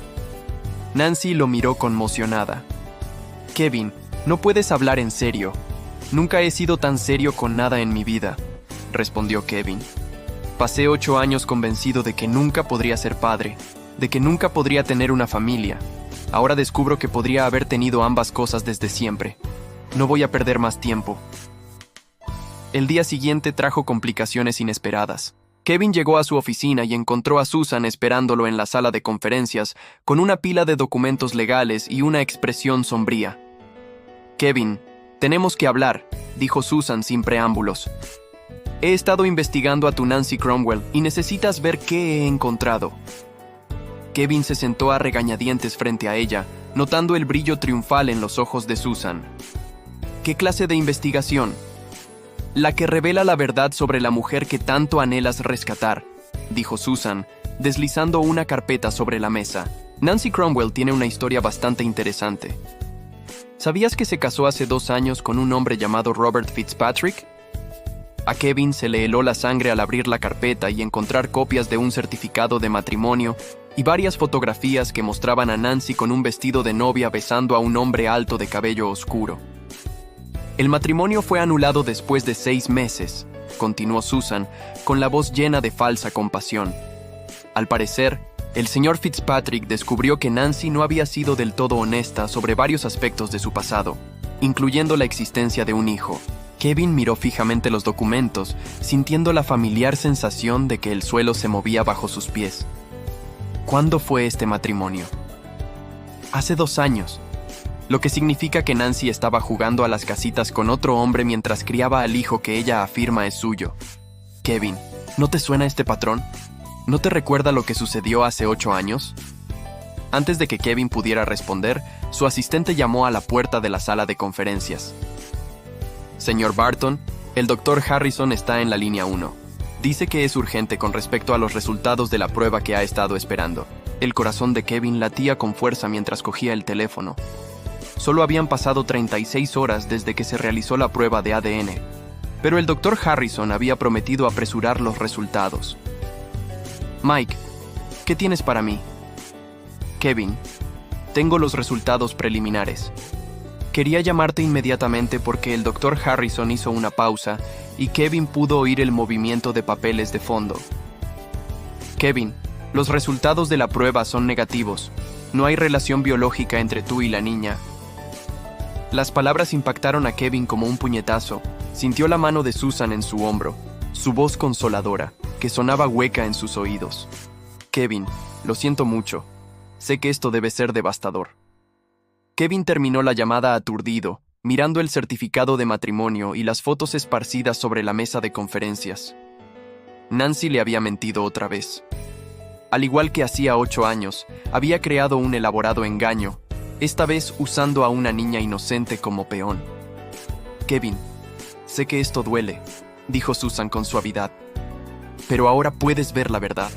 Nancy lo miró conmocionada. «Kevin, no puedes hablar en serio. Nunca he sido tan serio con nada en mi vida», respondió Kevin. «Pasé 8 años convencido de que nunca podría ser padre, de que nunca podría tener una familia. Ahora descubro que podría haber tenido ambas cosas desde siempre. No voy a perder más tiempo. El día siguiente trajo complicaciones inesperadas. Kevin llegó a su oficina y encontró a Susan esperándolo en la sala de conferencias con una pila de documentos legales y una expresión sombría. «Kevin, tenemos que hablar», dijo Susan sin preámbulos. «He estado investigando a tu Nancy Cromwell y necesitas ver qué he encontrado». Kevin se sentó a regañadientes frente a ella, notando el brillo triunfal en los ojos de Susan. «¿Qué clase de investigación?» «La que revela la verdad sobre la mujer que tanto anhelas rescatar», dijo Susan, deslizando una carpeta sobre la mesa. «Nancy Cromwell tiene una historia bastante interesante. ¿Sabías que se casó hace 2 años con un hombre llamado Robert Fitzpatrick?» A Kevin se le heló la sangre al abrir la carpeta y encontrar copias de un certificado de matrimonio y varias fotografías que mostraban a Nancy con un vestido de novia besando a un hombre alto de cabello oscuro. «El matrimonio fue anulado después de 6 meses», continuó Susan, con la voz llena de falsa compasión. Al parecer, el señor Fitzpatrick descubrió que Nancy no había sido del todo honesta sobre varios aspectos de su pasado, incluyendo la existencia de un hijo. Kevin miró fijamente los documentos, sintiendo la familiar sensación de que el suelo se movía bajo sus pies. ¿Cuándo fue este matrimonio? Hace 2 años. Lo que significa que Nancy estaba jugando a las casitas con otro hombre mientras criaba al hijo que ella afirma es suyo. Kevin, ¿no te suena este patrón? ¿No te recuerda lo que sucedió hace 8 años? Antes de que Kevin pudiera responder, su asistente llamó a la puerta de la sala de conferencias. «Señor Barton, el Dr. Harrison está en la línea 1. Dice que es urgente con respecto a los resultados de la prueba que ha estado esperando». El corazón de Kevin latía con fuerza mientras cogía el teléfono. Solo habían pasado 36 horas desde que se realizó la prueba de ADN, pero el Dr. Harrison había prometido apresurar los resultados. «Mike, ¿qué tienes para mí?» «Kevin, tengo los resultados preliminares. Quería llamarte inmediatamente porque el Dr. Harrison hizo una pausa y Kevin pudo oír el movimiento de papeles de fondo. Kevin, los resultados de la prueba son negativos. No hay relación biológica entre tú y la niña». Las palabras impactaron a Kevin como un puñetazo. Sintió la mano de Susan en su hombro, su voz consoladora, que sonaba hueca en sus oídos. «Kevin, lo siento mucho. Sé que esto debe ser devastador». Kevin terminó la llamada aturdido, mirando el certificado de matrimonio y las fotos esparcidas sobre la mesa de conferencias. Nancy le había mentido otra vez. Al igual que hacía 8 años, había creado un elaborado engaño, esta vez usando a una niña inocente como peón. «Kevin, sé que esto duele», dijo Susan con suavidad, «pero ahora puedes ver la verdad.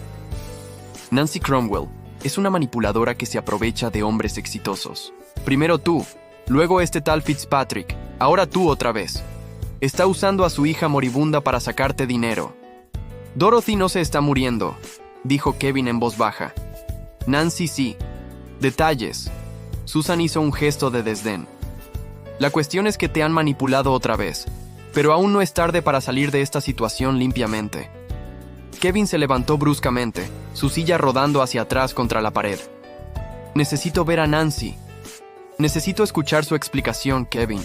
Nancy Cromwell es una manipuladora que se aprovecha de hombres exitosos. Primero tú, luego este tal Fitzpatrick, ahora tú otra vez. Está usando a su hija moribunda para sacarte dinero». «Dorothy no se está muriendo», dijo Kevin en voz baja. «Nancy sí. Detalles». Susan hizo un gesto de desdén. «La cuestión es que te han manipulado otra vez, pero aún no es tarde para salir de esta situación limpiamente». Kevin se levantó bruscamente, su silla rodando hacia atrás contra la pared. «Necesito ver a Nancy. Necesito escuchar su explicación, Kevin».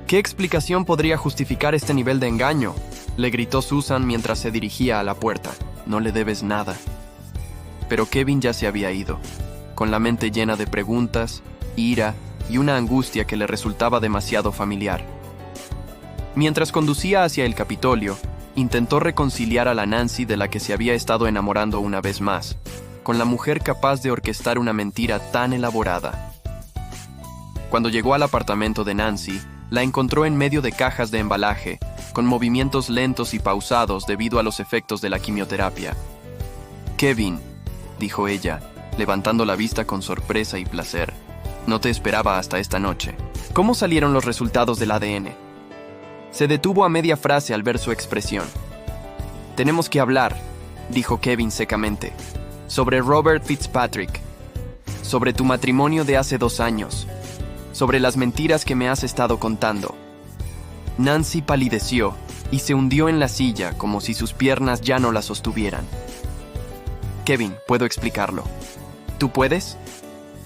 «¿Qué explicación podría justificar este nivel de engaño?», le gritó Susan mientras se dirigía a la puerta. «No le debes nada». Pero Kevin ya se había ido, con la mente llena de preguntas, ira y una angustia que le resultaba demasiado familiar. Mientras conducía hacia el Capitolio, intentó reconciliar a la Nancy de la que se había estado enamorando una vez más, con la mujer capaz de orquestar una mentira tan elaborada. Cuando llegó al apartamento de Nancy, la encontró en medio de cajas de embalaje, con movimientos lentos y pausados debido a los efectos de la quimioterapia. «Kevin», dijo ella, levantando la vista con sorpresa y placer. «No te esperaba hasta esta noche. ¿Cómo salieron los resultados del ADN?» Se detuvo a media frase al ver su expresión. «Tenemos que hablar», dijo Kevin secamente, «sobre Robert Fitzpatrick, sobre tu matrimonio de hace 2 años, sobre las mentiras que me has estado contando». Nancy palideció y se hundió en la silla como si sus piernas ya no la sostuvieran. «Kevin, puedo explicarlo». «¿Tú puedes?»,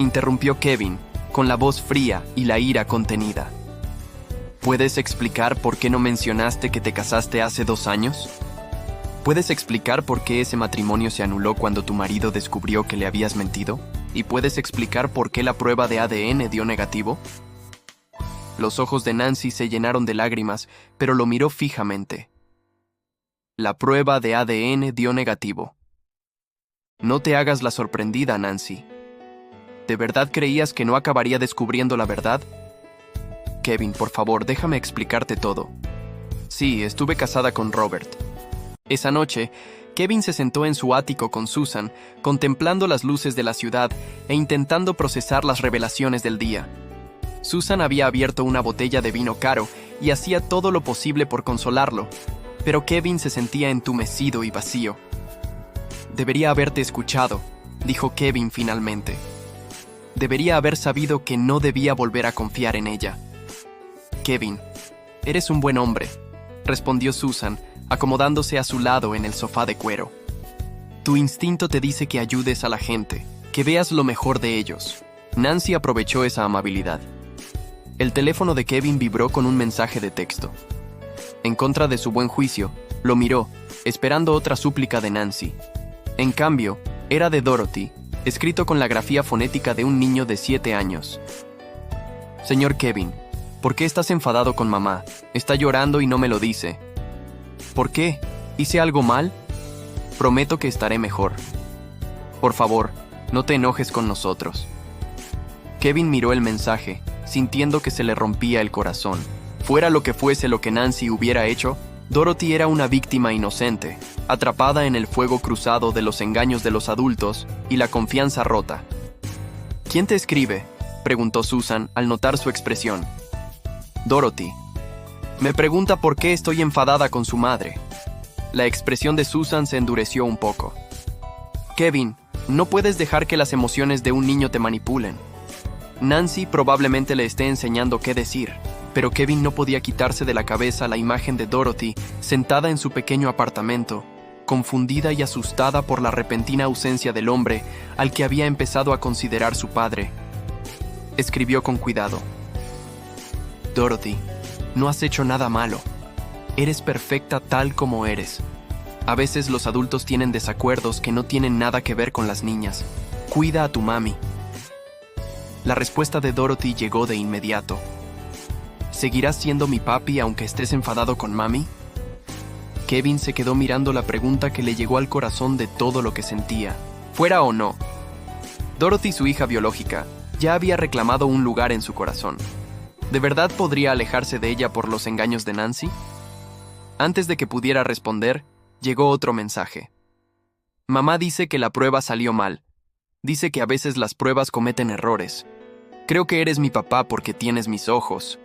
interrumpió Kevin, con la voz fría y la ira contenida. ¿Puedes explicar por qué no mencionaste que te casaste hace 2 años? ¿Puedes explicar por qué ese matrimonio se anuló cuando tu marido descubrió que le habías mentido? ¿Y puedes explicar por qué la prueba de ADN dio negativo? Los ojos de Nancy se llenaron de lágrimas, pero lo miró fijamente. La prueba de ADN dio negativo. No te hagas la sorprendida, Nancy. ¿De verdad creías que no acabaría descubriendo la verdad? Kevin, por favor, déjame explicarte todo. Sí, estuve casada con Robert. Esa noche, Kevin se sentó en su ático con Susan, contemplando las luces de la ciudad e intentando procesar las revelaciones del día. Susan había abierto una botella de vino caro y hacía todo lo posible por consolarlo, pero Kevin se sentía entumecido y vacío. Debería haberte escuchado, dijo Kevin finalmente. Debería haber sabido que no debía volver a confiar en ella. Kevin, eres un buen hombre, respondió Susan, acomodándose a su lado en el sofá de cuero. Tu instinto te dice que ayudes a la gente, que veas lo mejor de ellos. Nancy aprovechó esa amabilidad. El teléfono de Kevin vibró con un mensaje de texto. En contra de su buen juicio, lo miró, esperando otra súplica de Nancy. En cambio, era de Dorothy, escrito con la grafía fonética de un niño de 7 años. Señor Kevin, ¿por qué estás enfadado con mamá? Está llorando y no me lo dice. ¿Por qué? ¿Hice algo mal? Prometo que estaré mejor. Por favor, no te enojes con nosotros. Kevin miró el mensaje, sintiendo que se le rompía el corazón. Fuera lo que fuese lo que Nancy hubiera hecho, Dorothy era una víctima inocente, atrapada en el fuego cruzado de los engaños de los adultos y la confianza rota. ¿Quién te escribe?, preguntó Susan al notar su expresión. Dorothy. Me pregunta por qué estoy enfadada con su madre. La expresión de Susan se endureció un poco. Kevin, no puedes dejar que las emociones de un niño te manipulen. Nancy probablemente le esté enseñando qué decir, pero Kevin no podía quitarse de la cabeza la imagen de Dorothy sentada en su pequeño apartamento, confundida y asustada por la repentina ausencia del hombre al que había empezado a considerar su padre. Escribió con cuidado. Dorothy, no has hecho nada malo. Eres perfecta tal como eres. A veces los adultos tienen desacuerdos que no tienen nada que ver con las niñas. Cuida a tu mami. La respuesta de Dorothy llegó de inmediato. ¿Seguirás siendo mi papi aunque estés enfadado con mami? Kevin se quedó mirando la pregunta que le llegó al corazón de todo lo que sentía, fuera o no. Dorothy, su hija biológica, ya había reclamado un lugar en su corazón. ¿De verdad podría alejarse de ella por los engaños de Nancy? Antes de que pudiera responder, llegó otro mensaje. Mamá dice que la prueba salió mal. Dice que a veces las pruebas cometen errores. Creo que eres mi papá porque tienes mis ojos.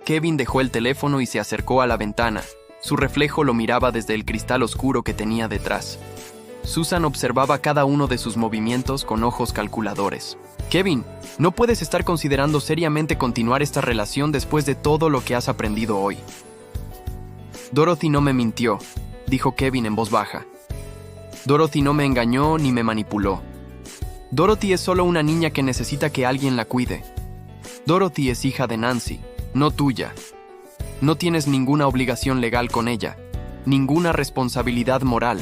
Kevin dejó el teléfono y se acercó a la ventana. Su reflejo lo miraba desde el cristal oscuro que tenía detrás. Susan observaba cada uno de sus movimientos con ojos calculadores. Kevin, no puedes estar considerando seriamente continuar esta relación después de todo lo que has aprendido hoy. Dorothy no me mintió, dijo Kevin en voz baja. Dorothy no me engañó ni me manipuló. Dorothy es solo una niña que necesita que alguien la cuide. Dorothy es hija de Nancy, no tuya. No tienes ninguna obligación legal con ella, ninguna responsabilidad moral.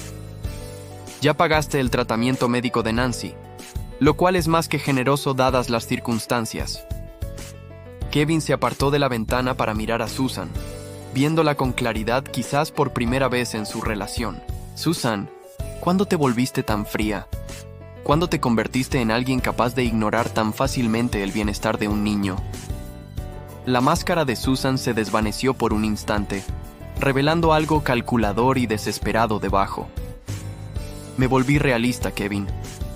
Ya pagaste el tratamiento médico de Nancy, lo cual es más que generoso dadas las circunstancias. Kevin se apartó de la ventana para mirar a Susan, viéndola con claridad quizás por primera vez en su relación. Susan, ¿cuándo te volviste tan fría? ¿Cuándo te convertiste en alguien capaz de ignorar tan fácilmente el bienestar de un niño? La máscara de Susan se desvaneció por un instante, revelando algo calculador y desesperado debajo. Me volví realista, Kevin.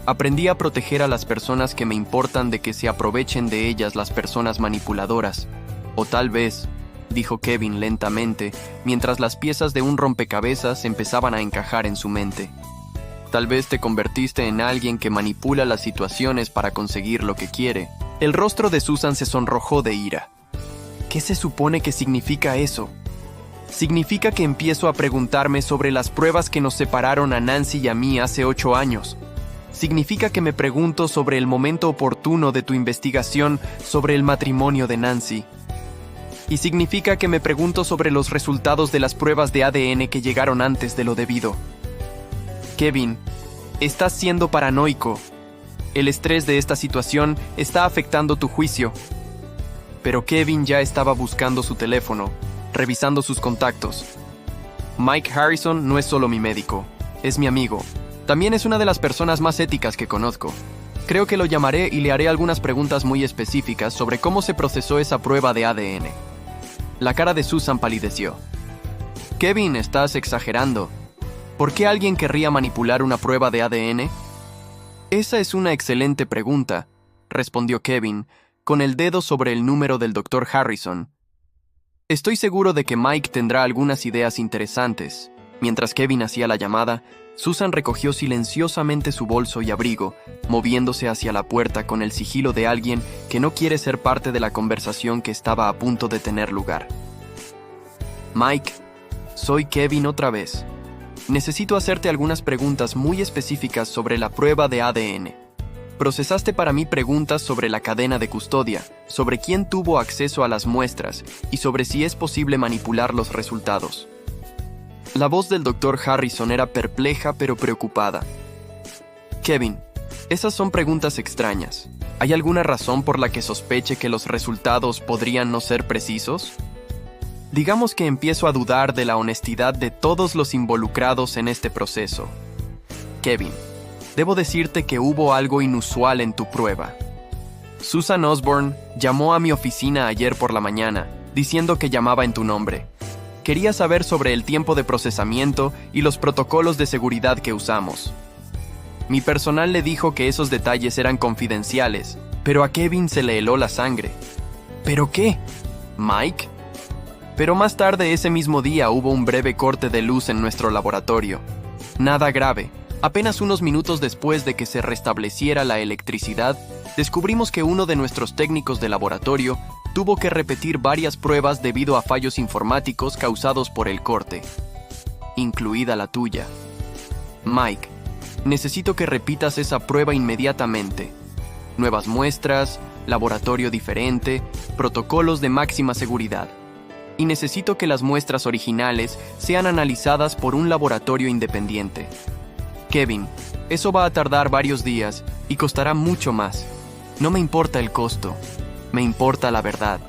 Aprendí a proteger a las personas que me importan de que se aprovechen de ellas las personas manipuladoras. O tal vez, dijo Kevin lentamente, mientras las piezas de un rompecabezas empezaban a encajar en su mente. Tal vez te convertiste en alguien que manipula las situaciones para conseguir lo que quiere. El rostro de Susan se sonrojó de ira. ¿Qué se supone que significa eso? Significa que empiezo a preguntarme sobre las pruebas que nos separaron a Nancy y a mí hace 8 años. Significa que me pregunto sobre el momento oportuno de tu investigación sobre el matrimonio de Nancy. Y significa que me pregunto sobre los resultados de las pruebas de ADN que llegaron antes de lo debido. Kevin, estás siendo paranoico. El estrés de esta situación está afectando tu juicio. Pero Kevin ya estaba buscando su teléfono, revisando sus contactos. Mike Harrison no es solo mi médico, es mi amigo. También es una de las personas más éticas que conozco. Creo que lo llamaré y le haré algunas preguntas muy específicas sobre cómo se procesó esa prueba de ADN. La cara de Susan palideció. Kevin, estás exagerando. ¿Por qué alguien querría manipular una prueba de ADN? Esa es una excelente pregunta, respondió Kevin, con el dedo sobre el número del Dr. Harrison. Estoy seguro de que Mike tendrá algunas ideas interesantes. Mientras Kevin hacía la llamada, Susan recogió silenciosamente su bolso y abrigo, moviéndose hacia la puerta con el sigilo de alguien que no quiere ser parte de la conversación que estaba a punto de tener lugar. Mike, soy Kevin otra vez. Necesito hacerte algunas preguntas muy específicas sobre la prueba de ADN. Procesaste para mí preguntas sobre la cadena de custodia, sobre quién tuvo acceso a las muestras y sobre si es posible manipular los resultados. La voz del Dr. Harrison era perpleja pero preocupada. Kevin, esas son preguntas extrañas. ¿Hay alguna razón por la que sospeche que los resultados podrían no ser precisos? Digamos que empiezo a dudar de la honestidad de todos los involucrados en este proceso. Kevin, debo decirte que hubo algo inusual en tu prueba. Susan Osborne llamó a mi oficina ayer por la mañana, diciendo que llamaba en tu nombre. Quería saber sobre el tiempo de procesamiento y los protocolos de seguridad que usamos. Mi personal le dijo que esos detalles eran confidenciales, pero a Kevin se le heló la sangre. ¿Pero qué? ¿Mike? Pero más tarde ese mismo día hubo un breve corte de luz en nuestro laboratorio. Nada grave. Apenas unos minutos después de que se restableciera la electricidad, descubrimos que uno de nuestros técnicos de laboratorio tuvo que repetir varias pruebas debido a fallos informáticos causados por el corte, incluida la tuya. Mike, necesito que repitas esa prueba inmediatamente. Nuevas muestras, laboratorio diferente, protocolos de máxima seguridad. Y necesito que las muestras originales sean analizadas por un laboratorio independiente. Kevin, eso va a tardar varios días y costará mucho más. No me importa el costo. Me importa la verdad.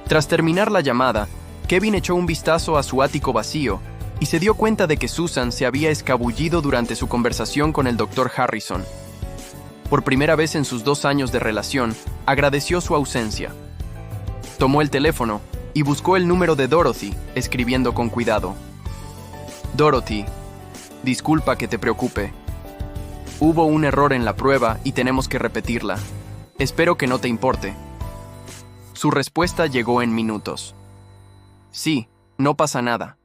Tras terminar la llamada, Kevin echó un vistazo a su ático vacío y se dio cuenta de que Susan se había escabullido durante su conversación con el Dr. Harrison. Por primera vez en sus 2 años de relación, agradeció su ausencia. Tomó el teléfono y buscó el número de Dorothy, escribiendo con cuidado. Dorothy, disculpa que te preocupe. Hubo un error en la prueba y tenemos que repetirla. Espero que no te importe. Su respuesta llegó en minutos. Sí, no pasa nada.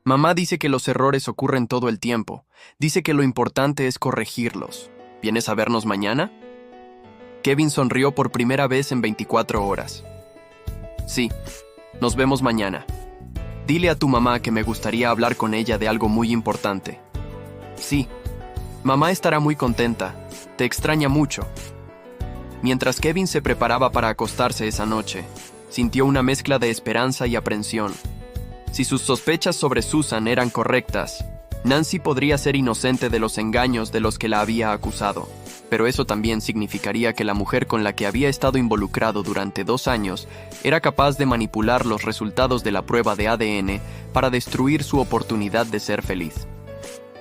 Mamá dice que los errores ocurren todo el tiempo. Dice que lo importante es corregirlos. ¿Vienes a vernos mañana? Kevin sonrió por primera vez en 24 horas. Sí, nos vemos mañana. Dile a tu mamá que me gustaría hablar con ella de algo muy importante. Sí, mamá estará muy contenta. Te extraña mucho. Mientras Kevin se preparaba para acostarse esa noche, sintió una mezcla de esperanza y aprensión. Si sus sospechas sobre Susan eran correctas, Nancy podría ser inocente de los engaños de los que la había acusado, pero eso también significaría que la mujer con la que había estado involucrado durante 2 años era capaz de manipular los resultados de la prueba de ADN para destruir su oportunidad de ser feliz.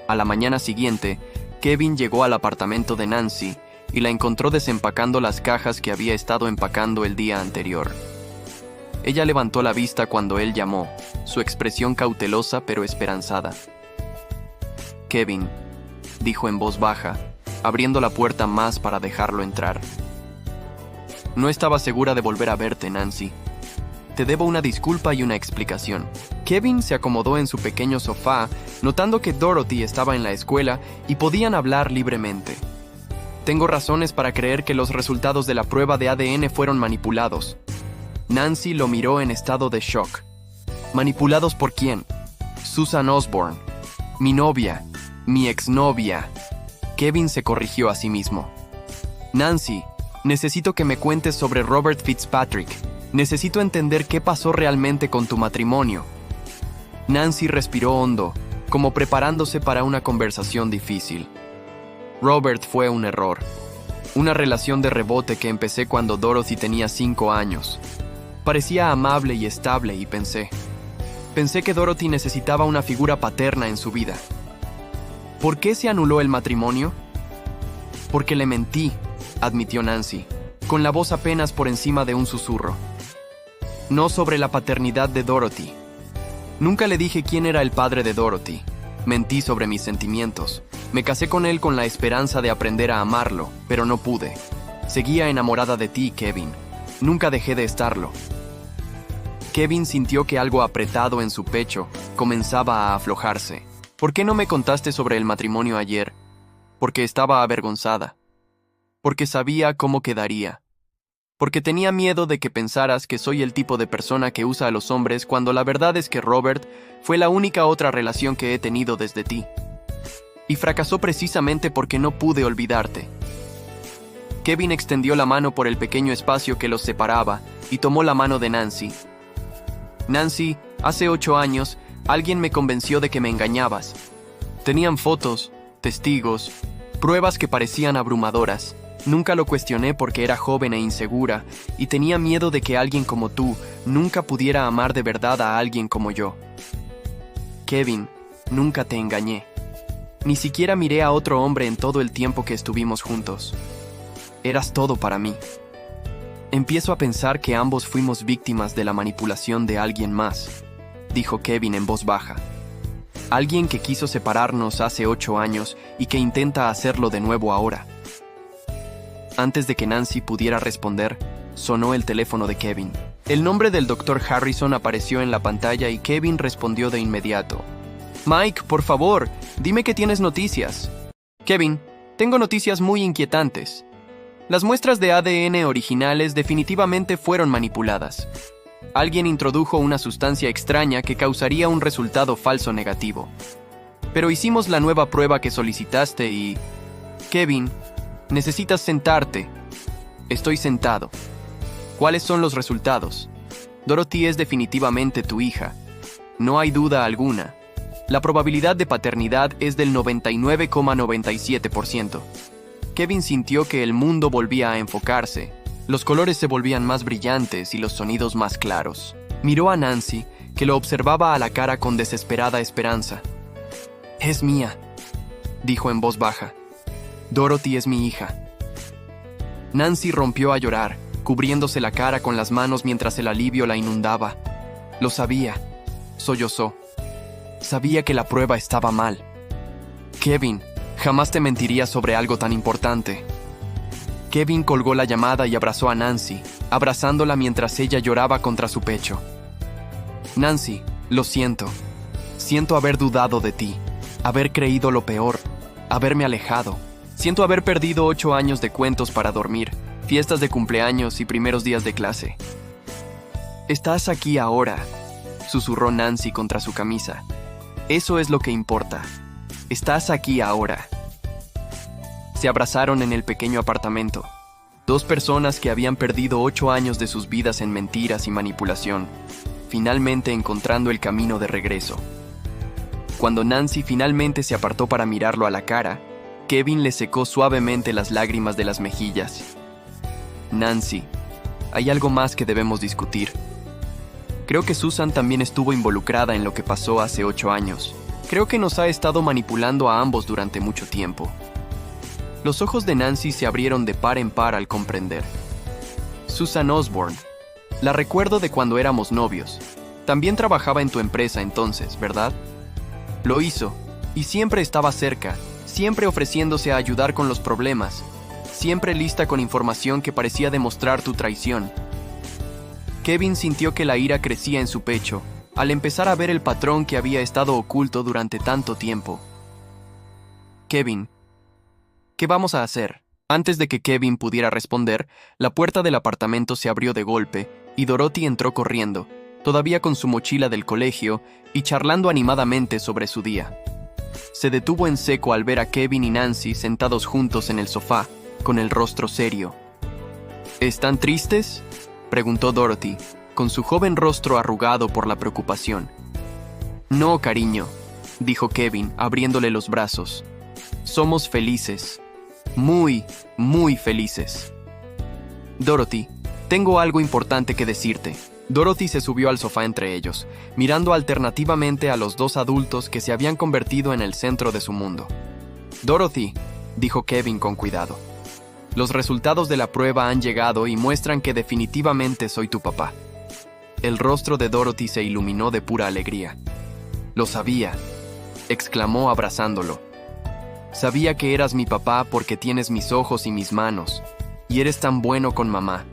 A la mañana siguiente, Kevin llegó al apartamento de Nancy y la encontró desempacando las cajas que había estado empacando el día anterior. Ella levantó la vista cuando él llamó, su expresión cautelosa pero esperanzada. Kevin, dijo en voz baja, abriendo la puerta más para dejarlo entrar. No estaba segura de volver a verte, Nancy. Te debo una disculpa y una explicación. Kevin se acomodó en su pequeño sofá, notando que Dorothy estaba en la escuela y podían hablar libremente. Tengo razones para creer que los resultados de la prueba de ADN fueron manipulados. Nancy lo miró en estado de shock. ¿Manipulados por quién? Susan Osborne. Mi novia. Mi exnovia. Kevin se corrigió a sí mismo. Nancy, necesito que me cuentes sobre Robert Fitzpatrick. Necesito entender qué pasó realmente con tu matrimonio. Nancy respiró hondo, como preparándose para una conversación difícil. Robert fue un error. Una relación de rebote que empecé cuando Dorothy tenía 5 años. Parecía amable y estable y pensé que Dorothy necesitaba una figura paterna en su vida. ¿Por qué se anuló el matrimonio? Porque le mentí, admitió Nancy, con la voz apenas por encima de un susurro. No sobre la paternidad de Dorothy. Nunca le dije quién era el padre de Dorothy. Mentí sobre mis sentimientos. Me casé con él con la esperanza de aprender a amarlo, pero no pude. Seguía enamorada de ti, Kevin. Nunca dejé de estarlo. Kevin sintió que algo apretado en su pecho comenzaba a aflojarse. ¿Por qué no me contaste sobre el matrimonio ayer? Porque estaba avergonzada. Porque sabía cómo quedaría. Porque tenía miedo de que pensaras que soy el tipo de persona que usa a los hombres cuando la verdad es que Robert fue la única otra relación que he tenido desde ti. Y fracasó precisamente porque no pude olvidarte. Kevin extendió la mano por el pequeño espacio que los separaba y tomó la mano de Nancy. Nancy, hace 8 años, alguien me convenció de que me engañabas. Tenían fotos, testigos, pruebas que parecían abrumadoras. Nunca lo cuestioné porque era joven e insegura y tenía miedo de que alguien como tú nunca pudiera amar de verdad a alguien como yo. Kevin, nunca te engañé. Ni siquiera miré a otro hombre en todo el tiempo que estuvimos juntos. Eras todo para mí. Empiezo a pensar que ambos fuimos víctimas de la manipulación de alguien más, dijo Kevin en voz baja. Alguien que quiso separarnos hace 8 años y que intenta hacerlo de nuevo ahora. Antes de que Nancy pudiera responder, sonó el teléfono de Kevin. El nombre del Dr. Harrison apareció en la pantalla y Kevin respondió de inmediato. Mike, por favor, dime que tienes noticias. Kevin, tengo noticias muy inquietantes. Las muestras de ADN originales definitivamente fueron manipuladas. Alguien introdujo una sustancia extraña que causaría un resultado falso negativo. Pero hicimos la nueva prueba que solicitaste y... Kevin, necesitas sentarte. Estoy sentado. ¿Cuáles son los resultados? Dorothy es definitivamente tu hija. No hay duda alguna. La probabilidad de paternidad es del 99,97%. Kevin sintió que el mundo volvía a enfocarse. Los colores se volvían más brillantes y los sonidos más claros. Miró a Nancy, que lo observaba a la cara con desesperada esperanza. «Es mía», dijo en voz baja. «Dorothy es mi hija». Nancy rompió a llorar, cubriéndose la cara con las manos mientras el alivio la inundaba. Lo sabía, sollozó. Sabía que la prueba estaba mal. «Kevin, jamás te mentiría sobre algo tan importante». Kevin colgó la llamada y abrazó a Nancy, abrazándola mientras ella lloraba contra su pecho. «Nancy, lo siento. Siento haber dudado de ti, haber creído lo peor, haberme alejado. Siento haber perdido 8 años de cuentos para dormir, fiestas de cumpleaños y primeros días de clase». «Estás aquí ahora», susurró Nancy contra su camisa. «Eso es lo que importa. Estás aquí ahora». Se abrazaron en el pequeño apartamento. 2 personas que habían perdido 8 años de sus vidas en mentiras y manipulación, finalmente encontrando el camino de regreso. Cuando Nancy finalmente se apartó para mirarlo a la cara, Kevin le secó suavemente las lágrimas de las mejillas. «Nancy, hay algo más que debemos discutir. Creo que Susan también estuvo involucrada en lo que pasó hace 8 años. Creo que nos ha estado manipulando a ambos durante mucho tiempo». Los ojos de Nancy se abrieron de par en par al comprender. «Susan Osborne. La recuerdo de cuando éramos novios. También trabajaba en tu empresa entonces, ¿verdad? Lo hizo, y siempre estaba cerca, siempre ofreciéndose a ayudar con los problemas, siempre lista con información que parecía demostrar tu traición». Kevin sintió que la ira crecía en su pecho, al empezar a ver el patrón que había estado oculto durante tanto tiempo. «Kevin, ¿qué vamos a hacer?». Antes de que Kevin pudiera responder, la puerta del apartamento se abrió de golpe y Dorothy entró corriendo, todavía con su mochila del colegio y charlando animadamente sobre su día. se detuvo en seco al ver a Kevin y Nancy sentados juntos en el sofá, con el rostro serio. ¿Están tristes?, preguntó Dorothy, con su joven rostro arrugado por la preocupación. No, cariño, dijo Kevin, abriéndole los brazos. Somos felices. Muy, muy felices. Dorothy, tengo algo importante que decirte. Dorothy se subió al sofá entre ellos, mirando alternativamente a los dos adultos que se habían convertido en el centro de su mundo. Dorothy, dijo Kevin con cuidado. Los resultados de la prueba han llegado y muestran que definitivamente soy tu papá. El rostro de Dorothy se iluminó de pura alegría. Lo sabía, exclamó abrazándolo. Sabía que eras mi papá porque tienes mis ojos y mis manos, y eres tan bueno con mamá.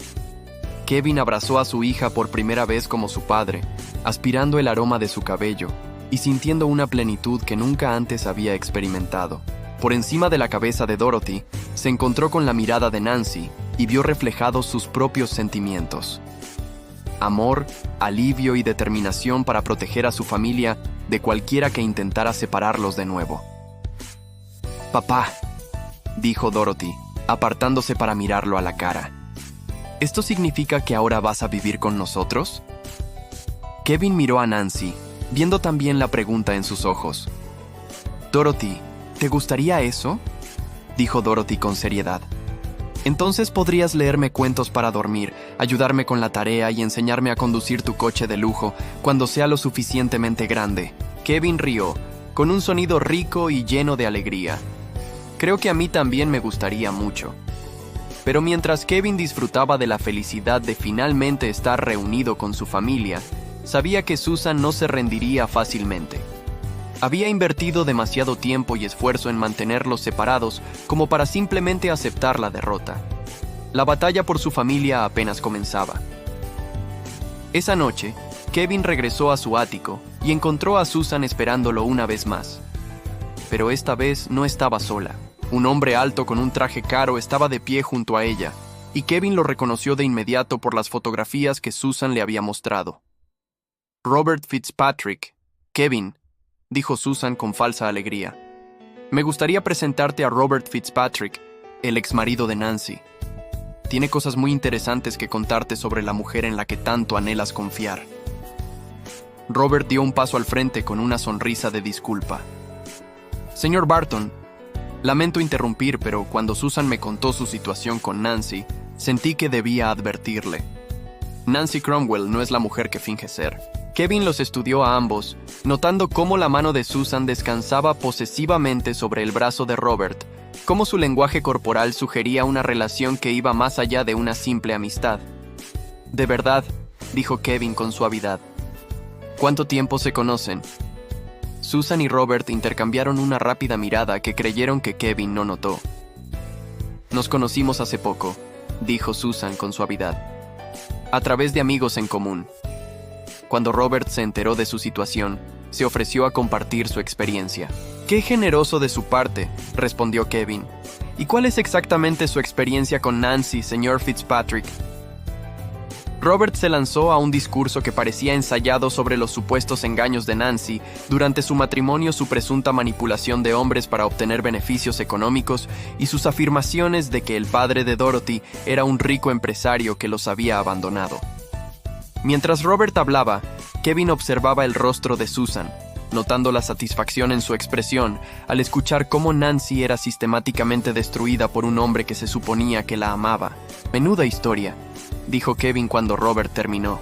Kevin abrazó a su hija por primera vez como su padre, aspirando el aroma de su cabello y sintiendo una plenitud que nunca antes había experimentado. Por encima de la cabeza de Dorothy, se encontró con la mirada de Nancy y vio reflejados sus propios sentimientos. Amor, alivio y determinación para proteger a su familia de cualquiera que intentara separarlos de nuevo. «Papá», dijo Dorothy, apartándose para mirarlo a la cara. ¿Esto significa que ahora vas a vivir con nosotros? Kevin miró a Nancy, viendo también la pregunta en sus ojos. «Dorothy, ¿te gustaría eso?», dijo Dorothy con seriedad. «Entonces podrías leerme cuentos para dormir, ayudarme con la tarea y enseñarme a conducir tu coche de lujo cuando sea lo suficientemente grande». Kevin rió, con un sonido rico y lleno de alegría. «Creo que a mí también me gustaría mucho». Pero mientras Kevin disfrutaba de la felicidad de finalmente estar reunido con su familia, sabía que Susan no se rendiría fácilmente. Había invertido demasiado tiempo y esfuerzo en mantenerlos separados como para simplemente aceptar la derrota. La batalla por su familia apenas comenzaba. Esa noche, Kevin regresó a su ático y encontró a Susan esperándolo una vez más. Pero esta vez no estaba sola. Un hombre alto con un traje caro estaba de pie junto a ella, y Kevin lo reconoció de inmediato por las fotografías que Susan le había mostrado. «Robert Fitzpatrick, Kevin», dijo Susan con falsa alegría. «Me gustaría presentarte a Robert Fitzpatrick, el exmarido de Nancy. Tiene cosas muy interesantes que contarte sobre la mujer en la que tanto anhelas confiar». Robert dio un paso al frente con una sonrisa de disculpa. «Señor Barton, lamento interrumpir, pero cuando Susan me contó su situación con Nancy, sentí que debía advertirle. Nancy Cromwell no es la mujer que finge ser». Kevin los estudió a ambos, notando cómo la mano de Susan descansaba posesivamente sobre el brazo de Robert, cómo su lenguaje corporal sugería una relación que iba más allá de una simple amistad. «De verdad», dijo Kevin con suavidad. «¿Cuánto tiempo se conocen?» Susan y Robert intercambiaron una rápida mirada que creyeron que Kevin no notó. «Nos conocimos hace poco», dijo Susan con suavidad. «A través de amigos en común». Cuando Robert se enteró de su situación, se ofreció a compartir su experiencia. «Qué generoso de su parte», respondió Kevin. «¿Y cuál es exactamente su experiencia con Nancy, señor Fitzpatrick?» Robert se lanzó a un discurso que parecía ensayado sobre los supuestos engaños de Nancy durante su matrimonio, su presunta manipulación de hombres para obtener beneficios económicos y sus afirmaciones de que el padre de Dorothy era un rico empresario que los había abandonado. Mientras Robert hablaba, Kevin observaba el rostro de Susan, notando la satisfacción en su expresión al escuchar cómo Nancy era sistemáticamente destruida por un hombre que se suponía que la amaba. «Menuda historia», dijo Kevin cuando Robert terminó.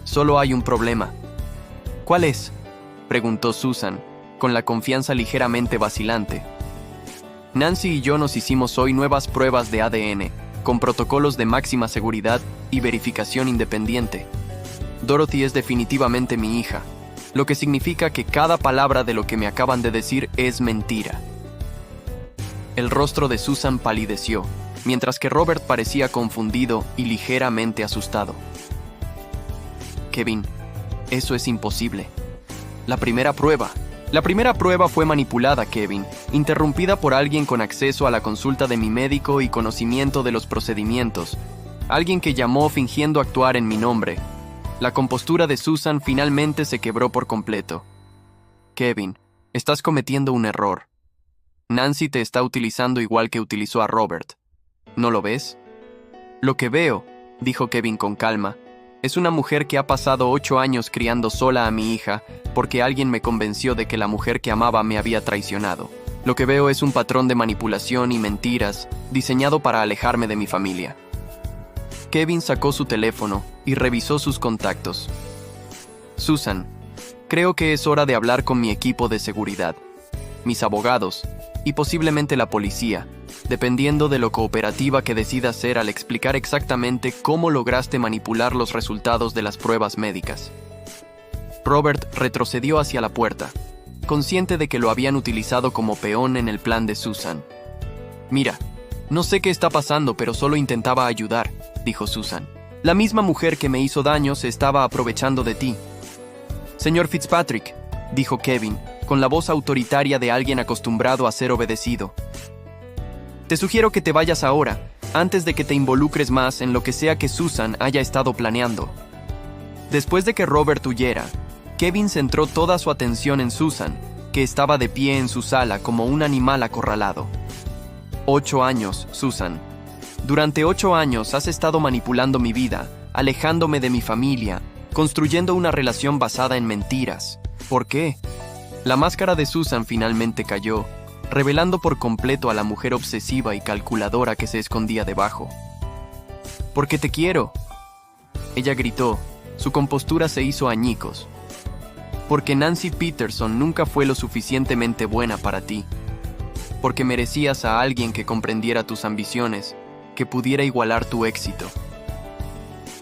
«Solo hay un problema». «¿Cuál es?», preguntó Susan, con la confianza ligeramente vacilante. «Nancy y yo nos hicimos hoy nuevas pruebas de ADN, con protocolos de máxima seguridad y verificación independiente. Dorothy es definitivamente mi hija, lo que significa que cada palabra de lo que me acaban de decir es mentira». El rostro de Susan palideció, mientras que Robert parecía confundido y ligeramente asustado. «Kevin, eso es imposible. La primera prueba fue manipulada, Kevin, interrumpida por alguien con acceso a la consulta de mi médico y conocimiento de los procedimientos, alguien que llamó fingiendo actuar en mi nombre». La compostura de Susan finalmente se quebró por completo. «Kevin, Estás cometiendo un error. Nancy te está utilizando igual que utilizó a Robert. ¿No lo ves? Lo que veo, dijo Kevin con calma, es una mujer que ha pasado 8 años criando sola a mi hija porque alguien me convenció de que la mujer que amaba me había traicionado. Lo que veo es un patrón de manipulación y mentiras diseñado para alejarme de mi familia. Kevin sacó su teléfono y revisó sus contactos. Susan, creo que es hora de hablar con mi equipo de seguridad, mis abogados y posiblemente la policía, dependiendo de lo cooperativa que decidas ser al explicar exactamente cómo lograste manipular los resultados de las pruebas médicas. Robert retrocedió hacia la puerta, consciente de que lo habían utilizado como peón en el plan de Susan. Mira, no sé qué está pasando, pero solo intentaba ayudar, dijo Susan. La misma mujer que me hizo daño se estaba aprovechando de ti. Señor Fitzpatrick, dijo Kevin, con la voz autoritaria de alguien acostumbrado a ser obedecido. Te sugiero que te vayas ahora, antes de que te involucres más en lo que sea que Susan haya estado planeando. Después de que Robert huyera, Kevin centró toda su atención en Susan, que estaba de pie en su sala como un animal acorralado. 8 años, Susan. Durante 8 años has estado manipulando mi vida, alejándome de mi familia, construyendo una relación basada en mentiras. ¿Por qué? La máscara de Susan finalmente cayó, revelando por completo a la mujer obsesiva y calculadora que se escondía debajo. «Porque te quiero», ella gritó, su compostura se hizo añicos. «Porque Nancy Peterson nunca fue lo suficientemente buena para ti. Porque merecías a alguien que comprendiera tus ambiciones, que pudiera igualar tu éxito».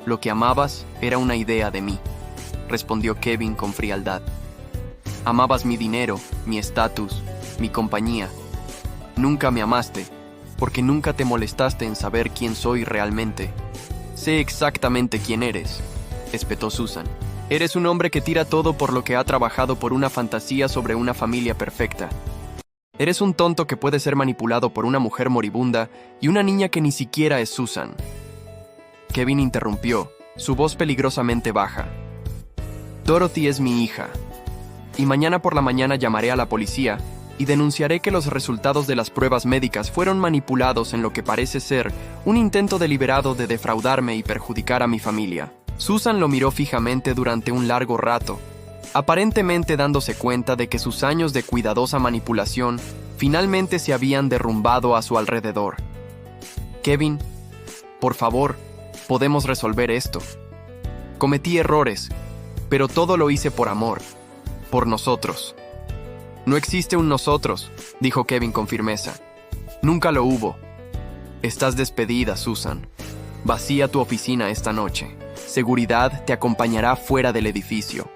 «Lo que amabas era una idea de mí», respondió Kevin con frialdad. «Amabas mi dinero, mi estatus, mi compañía. Nunca me amaste, porque nunca te molestaste en saber quién soy realmente. Sé exactamente quién eres», espetó Susan. «Eres un hombre que tira todo por lo que ha trabajado por una fantasía sobre una familia perfecta. Eres un tonto que puede ser manipulado por una mujer moribunda y una niña que ni siquiera es Susan». Kevin interrumpió, su voz peligrosamente baja. «Dorothy es mi hija, y mañana por la mañana llamaré a la policía y denunciaré que los resultados de las pruebas médicas fueron manipulados en lo que parece ser un intento deliberado de defraudarme y perjudicar a mi familia». Susan lo miró fijamente durante un largo rato, aparentemente dándose cuenta de que sus años de cuidadosa manipulación finalmente se habían derrumbado a su alrededor. «Kevin, por favor, podemos resolver esto. Cometí errores, pero todo lo hice por amor, por nosotros». «No existe un nosotros», dijo Kevin con firmeza. «Nunca lo hubo. Estás despedida, Susan. Vacía tu oficina esta noche. Seguridad te acompañará fuera del edificio».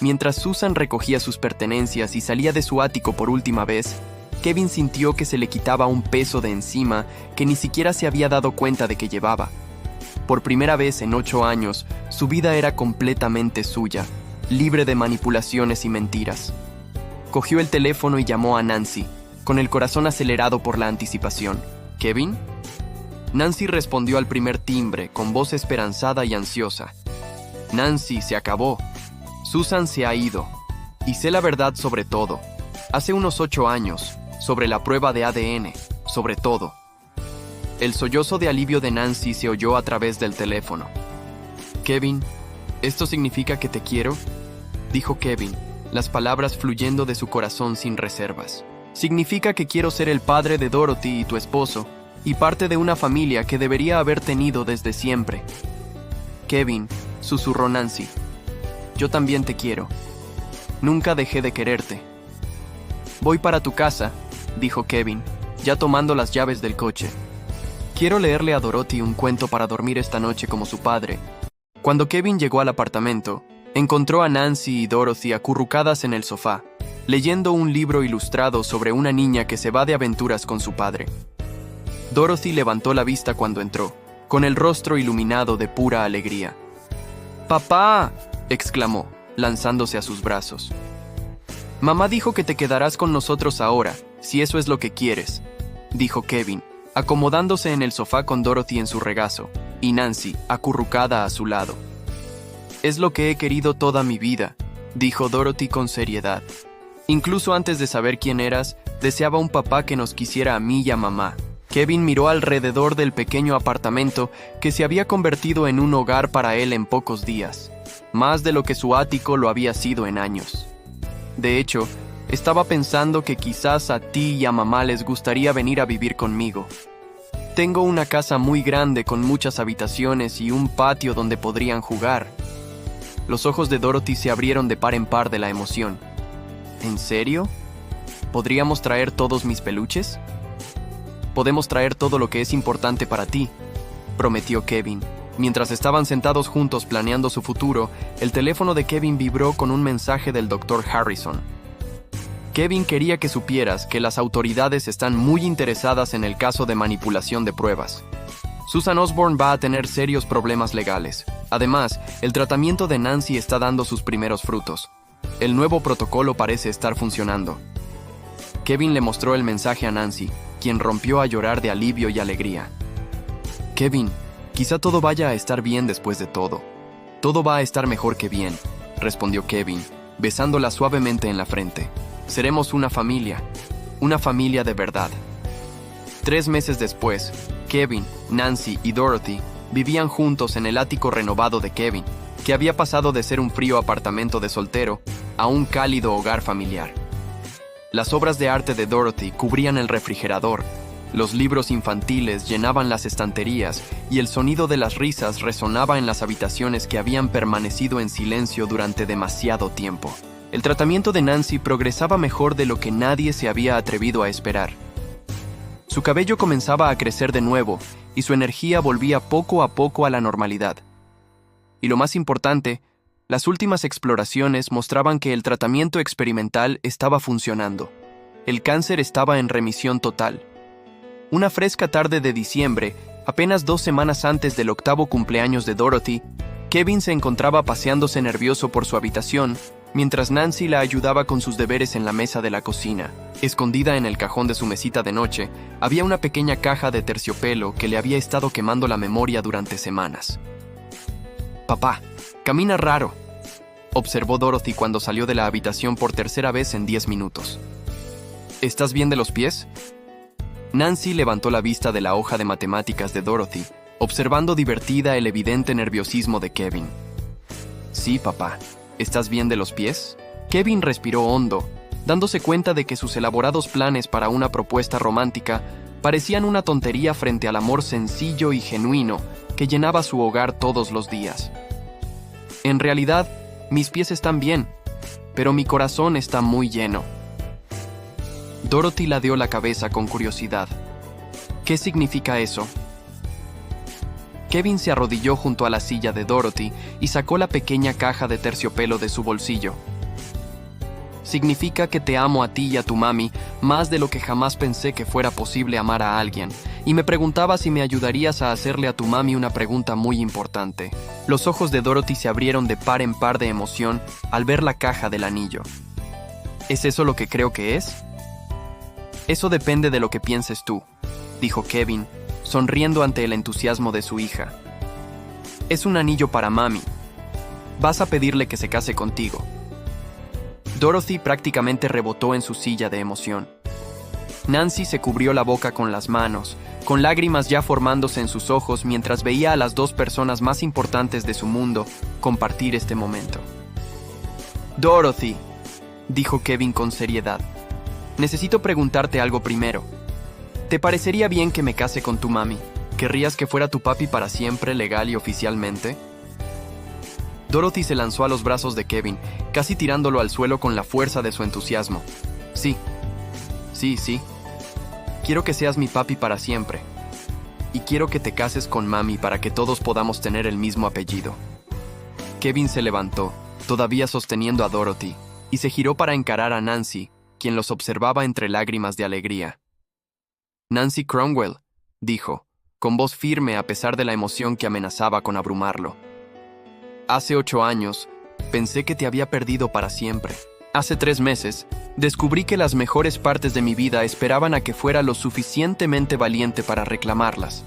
Mientras Susan recogía sus pertenencias y salía de su ático por última vez, Kevin sintió que se le quitaba un peso de encima que ni siquiera se había dado cuenta de que llevaba. Por primera vez en 8 años, su vida era completamente suya, libre de manipulaciones y mentiras. Cogió el teléfono y llamó a Nancy, con el corazón acelerado por la anticipación. «¿Kevin?» Nancy respondió al primer timbre, con voz esperanzada y ansiosa. «Nancy, se acabó. Susan se ha ido. Y sé la verdad sobre todo. Hace unos 8 años, sobre la prueba de ADN, sobre todo». El sollozo de alivio de Nancy se oyó a través del teléfono. «Kevin, ¿esto significa que te quiero?», dijo Kevin, las palabras fluyendo de su corazón sin reservas. «Significa que quiero ser el padre de Dorothy y tu esposo, y parte de una familia que debería haber tenido desde siempre». «Kevin», susurró Nancy, «yo también te quiero. Nunca dejé de quererte». «Voy para tu casa», dijo Kevin, ya tomando las llaves del coche. «Quiero leerle a Dorothy un cuento para dormir esta noche como su padre». Cuando Kevin llegó al apartamento, encontró a Nancy y Dorothy acurrucadas en el sofá, leyendo un libro ilustrado sobre una niña que se va de aventuras con su padre. Dorothy levantó la vista cuando entró, con el rostro iluminado de pura alegría. «¡Papá!», exclamó, lanzándose a sus brazos. «Mamá dijo que te quedarás con nosotros ahora, si eso es lo que quieres», dijo Kevin, acomodándose en el sofá con Dorothy en su regazo, y Nancy, acurrucada a su lado. «Es lo que he querido toda mi vida», dijo Dorothy con seriedad. Incluso antes de saber quién eras, deseaba un papá que nos quisiera a mí y a mamá. Kevin miró alrededor del pequeño apartamento que se había convertido en un hogar para él en pocos días, más de lo que su ático lo había sido en años. De hecho, estaba pensando que quizás a ti y a mamá les gustaría venir a vivir conmigo. Tengo una casa muy grande con muchas habitaciones y un patio donde podrían jugar. Los ojos de Dorothy se abrieron de par en par de la emoción. ¿En serio? ¿Podríamos traer todos mis peluches? Podemos traer todo lo que es importante para ti, prometió Kevin. Mientras estaban sentados juntos planeando su futuro, el teléfono de Kevin vibró con un mensaje del Dr. Harrison. Kevin quería que supieras que las autoridades están muy interesadas en el caso de manipulación de pruebas. Susan Osborne va a tener serios problemas legales. Además, el tratamiento de Nancy está dando sus primeros frutos. El nuevo protocolo parece estar funcionando. Kevin le mostró el mensaje a Nancy, quien rompió a llorar de alivio y alegría. Kevin, quizá todo vaya a estar bien después de todo. Todo va a estar mejor que bien, respondió Kevin, besándola suavemente en la frente. Seremos una familia de verdad. 3 meses después, Kevin, Nancy y Dorothy vivían juntos en el ático renovado de Kevin, que había pasado de ser un frío apartamento de soltero a un cálido hogar familiar. Las obras de arte de Dorothy cubrían el refrigerador, los libros infantiles llenaban las estanterías y el sonido de las risas resonaba en las habitaciones que habían permanecido en silencio durante demasiado tiempo. El tratamiento de Nancy progresaba mejor de lo que nadie se había atrevido a esperar. Su cabello comenzaba a crecer de nuevo y su energía volvía poco a poco a la normalidad. Y lo más importante, las últimas exploraciones mostraban que el tratamiento experimental estaba funcionando. El cáncer estaba en remisión total. Una fresca tarde de diciembre, apenas 2 semanas antes del 8º cumpleaños de Dorothy, Kevin se encontraba paseándose nervioso por su habitación, mientras Nancy la ayudaba con sus deberes en la mesa de la cocina. Escondida en el cajón de su mesita de noche, había una pequeña caja de terciopelo que le había estado quemando la memoria durante semanas. «Papá, camina raro», observó Dorothy cuando salió de la habitación por tercera vez en 10 minutos. «¿Estás bien de los pies?» Nancy levantó la vista de la hoja de matemáticas de Dorothy, observando divertida el evidente nerviosismo de Kevin. «Sí, papá. ¿Estás bien de los pies?» Kevin respiró hondo, dándose cuenta de que sus elaborados planes para una propuesta romántica parecían una tontería frente al amor sencillo y genuino que llenaba su hogar todos los días. «En realidad, mis pies están bien, pero mi corazón está muy lleno». Dorothy ladeó la cabeza con curiosidad. «¿Qué significa eso?» Kevin se arrodilló junto a la silla de Dorothy y sacó la pequeña caja de terciopelo de su bolsillo. «Significa que te amo a ti y a tu mami más de lo que jamás pensé que fuera posible amar a alguien, y me preguntaba si me ayudarías a hacerle a tu mami una pregunta muy importante». Los ojos de Dorothy se abrieron de par en par de emoción al ver la caja del anillo. «¿Es eso lo que creo que es?» «Eso depende de lo que pienses tú», dijo Kevin, sonriendo ante el entusiasmo de su hija. «Es un anillo para mami. Vas a pedirle que se case contigo». Dorothy prácticamente rebotó en su silla de emoción. Nancy se cubrió la boca con las manos, con lágrimas ya formándose en sus ojos mientras veía a las 2 personas más importantes de su mundo compartir este momento. «Dorothy», dijo Kevin con seriedad, «necesito preguntarte algo primero. ¿Te parecería bien que me case con tu mami? ¿Querrías que fuera tu papi para siempre, legal y oficialmente?» Dorothy se lanzó a los brazos de Kevin, casi tirándolo al suelo con la fuerza de su entusiasmo. «Sí. Sí. Quiero que seas mi papi para siempre. Y quiero que te cases con mami para que todos podamos tener el mismo apellido». Kevin se levantó, todavía sosteniendo a Dorothy, y se giró para encarar a Nancy, quien los observaba entre lágrimas de alegría. «Nancy Cromwell», dijo, con voz firme a pesar de la emoción que amenazaba con abrumarlo. «Hace 8 años, pensé que te había perdido para siempre. Hace 3 meses, descubrí que las mejores partes de mi vida esperaban a que fuera lo suficientemente valiente para reclamarlas».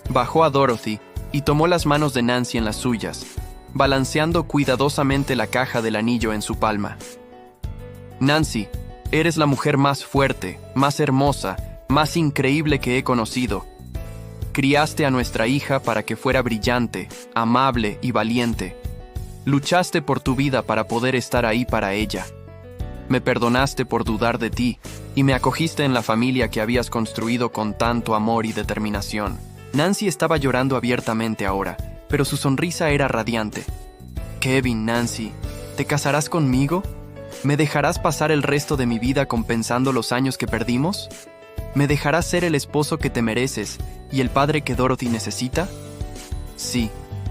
Bajó a Dorothy y tomó las manos de Nancy en las suyas, balanceando cuidadosamente la caja del anillo en su palma. Nancy, eres la mujer más fuerte, más hermosa, más increíble que he conocido. Criaste a nuestra hija para que fuera brillante, amable y valiente. Luchaste por tu vida para poder estar ahí para ella. Me perdonaste por dudar de ti y me acogiste en la familia que habías construido con tanto amor y determinación. Nancy estaba llorando abiertamente ahora, pero su sonrisa era radiante. Kevin, Nancy, ¿te casarás conmigo? ¿Me dejarás pasar el resto de mi vida compensando los años que perdimos? ¿Me dejarás ser el esposo que te mereces y el padre que Dorothy necesita? Sí,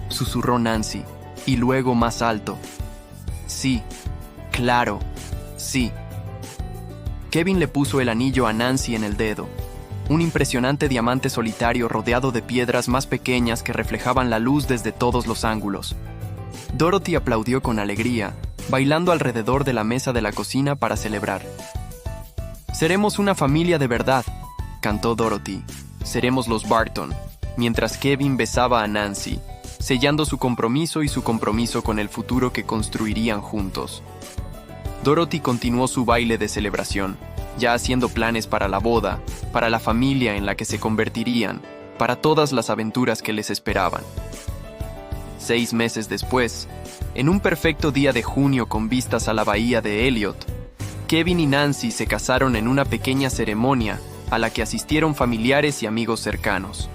susurró Nancy, y luego más alto. Sí, claro, sí. Kevin le puso el anillo a Nancy en el dedo, un impresionante diamante solitario rodeado de piedras más pequeñas que reflejaban la luz desde todos los ángulos. Dorothy aplaudió con alegría, bailando alrededor de la mesa de la cocina para celebrar. «Seremos una familia de verdad», cantó Dorothy. «Seremos los Barton», mientras Kevin besaba a Nancy, sellando su compromiso y su compromiso con el futuro que construirían juntos. Dorothy continuó su baile de celebración, ya haciendo planes para la boda, para la familia en la que se convertirían, para todas las aventuras que les esperaban. 6 meses después, en un perfecto día de junio con vistas a la bahía de Elliot, Kevin y Nancy se casaron en una pequeña ceremonia a la que asistieron familiares y amigos cercanos.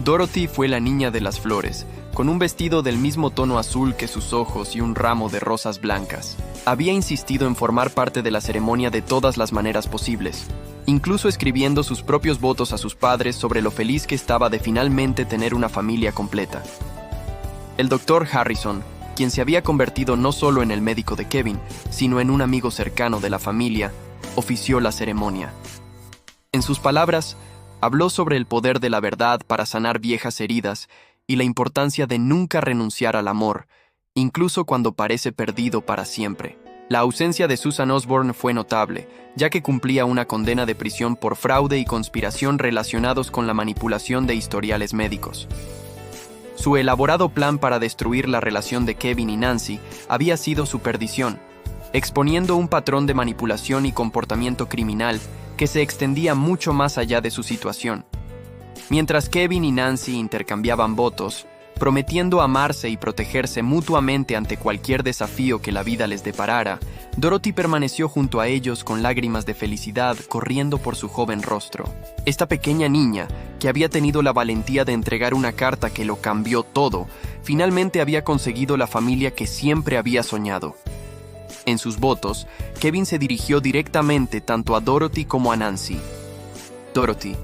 Dorothy fue la niña de las flores, con un vestido del mismo tono azul que sus ojos y un ramo de rosas blancas. Había insistido en formar parte de la ceremonia de todas las maneras posibles, incluso escribiendo sus propios votos a sus padres sobre lo feliz que estaba de finalmente tener una familia completa. El Dr. Harrison, quien se había convertido no solo en el médico de Kevin, sino en un amigo cercano de la familia, ofició la ceremonia. En sus palabras, habló sobre el poder de la verdad para sanar viejas heridas y la importancia de nunca renunciar al amor, incluso cuando parece perdido para siempre. La ausencia de Susan Osborne fue notable, ya que cumplía una condena de prisión por fraude y conspiración relacionados con la manipulación de historiales médicos. Su elaborado plan para destruir la relación de Kevin y Nancy había sido su perdición, exponiendo un patrón de manipulación y comportamiento criminal que se extendía mucho más allá de su situación. Mientras Kevin y Nancy intercambiaban votos, prometiendo amarse y protegerse mutuamente ante cualquier desafío que la vida les deparara, Dorothy permaneció junto a ellos con lágrimas de felicidad corriendo por su joven rostro. Esta pequeña niña, que había tenido la valentía de entregar una carta que lo cambió todo, finalmente había conseguido la familia que siempre había soñado. En sus votos, Kevin se dirigió directamente tanto a Dorothy como a Nancy. «Dorothy,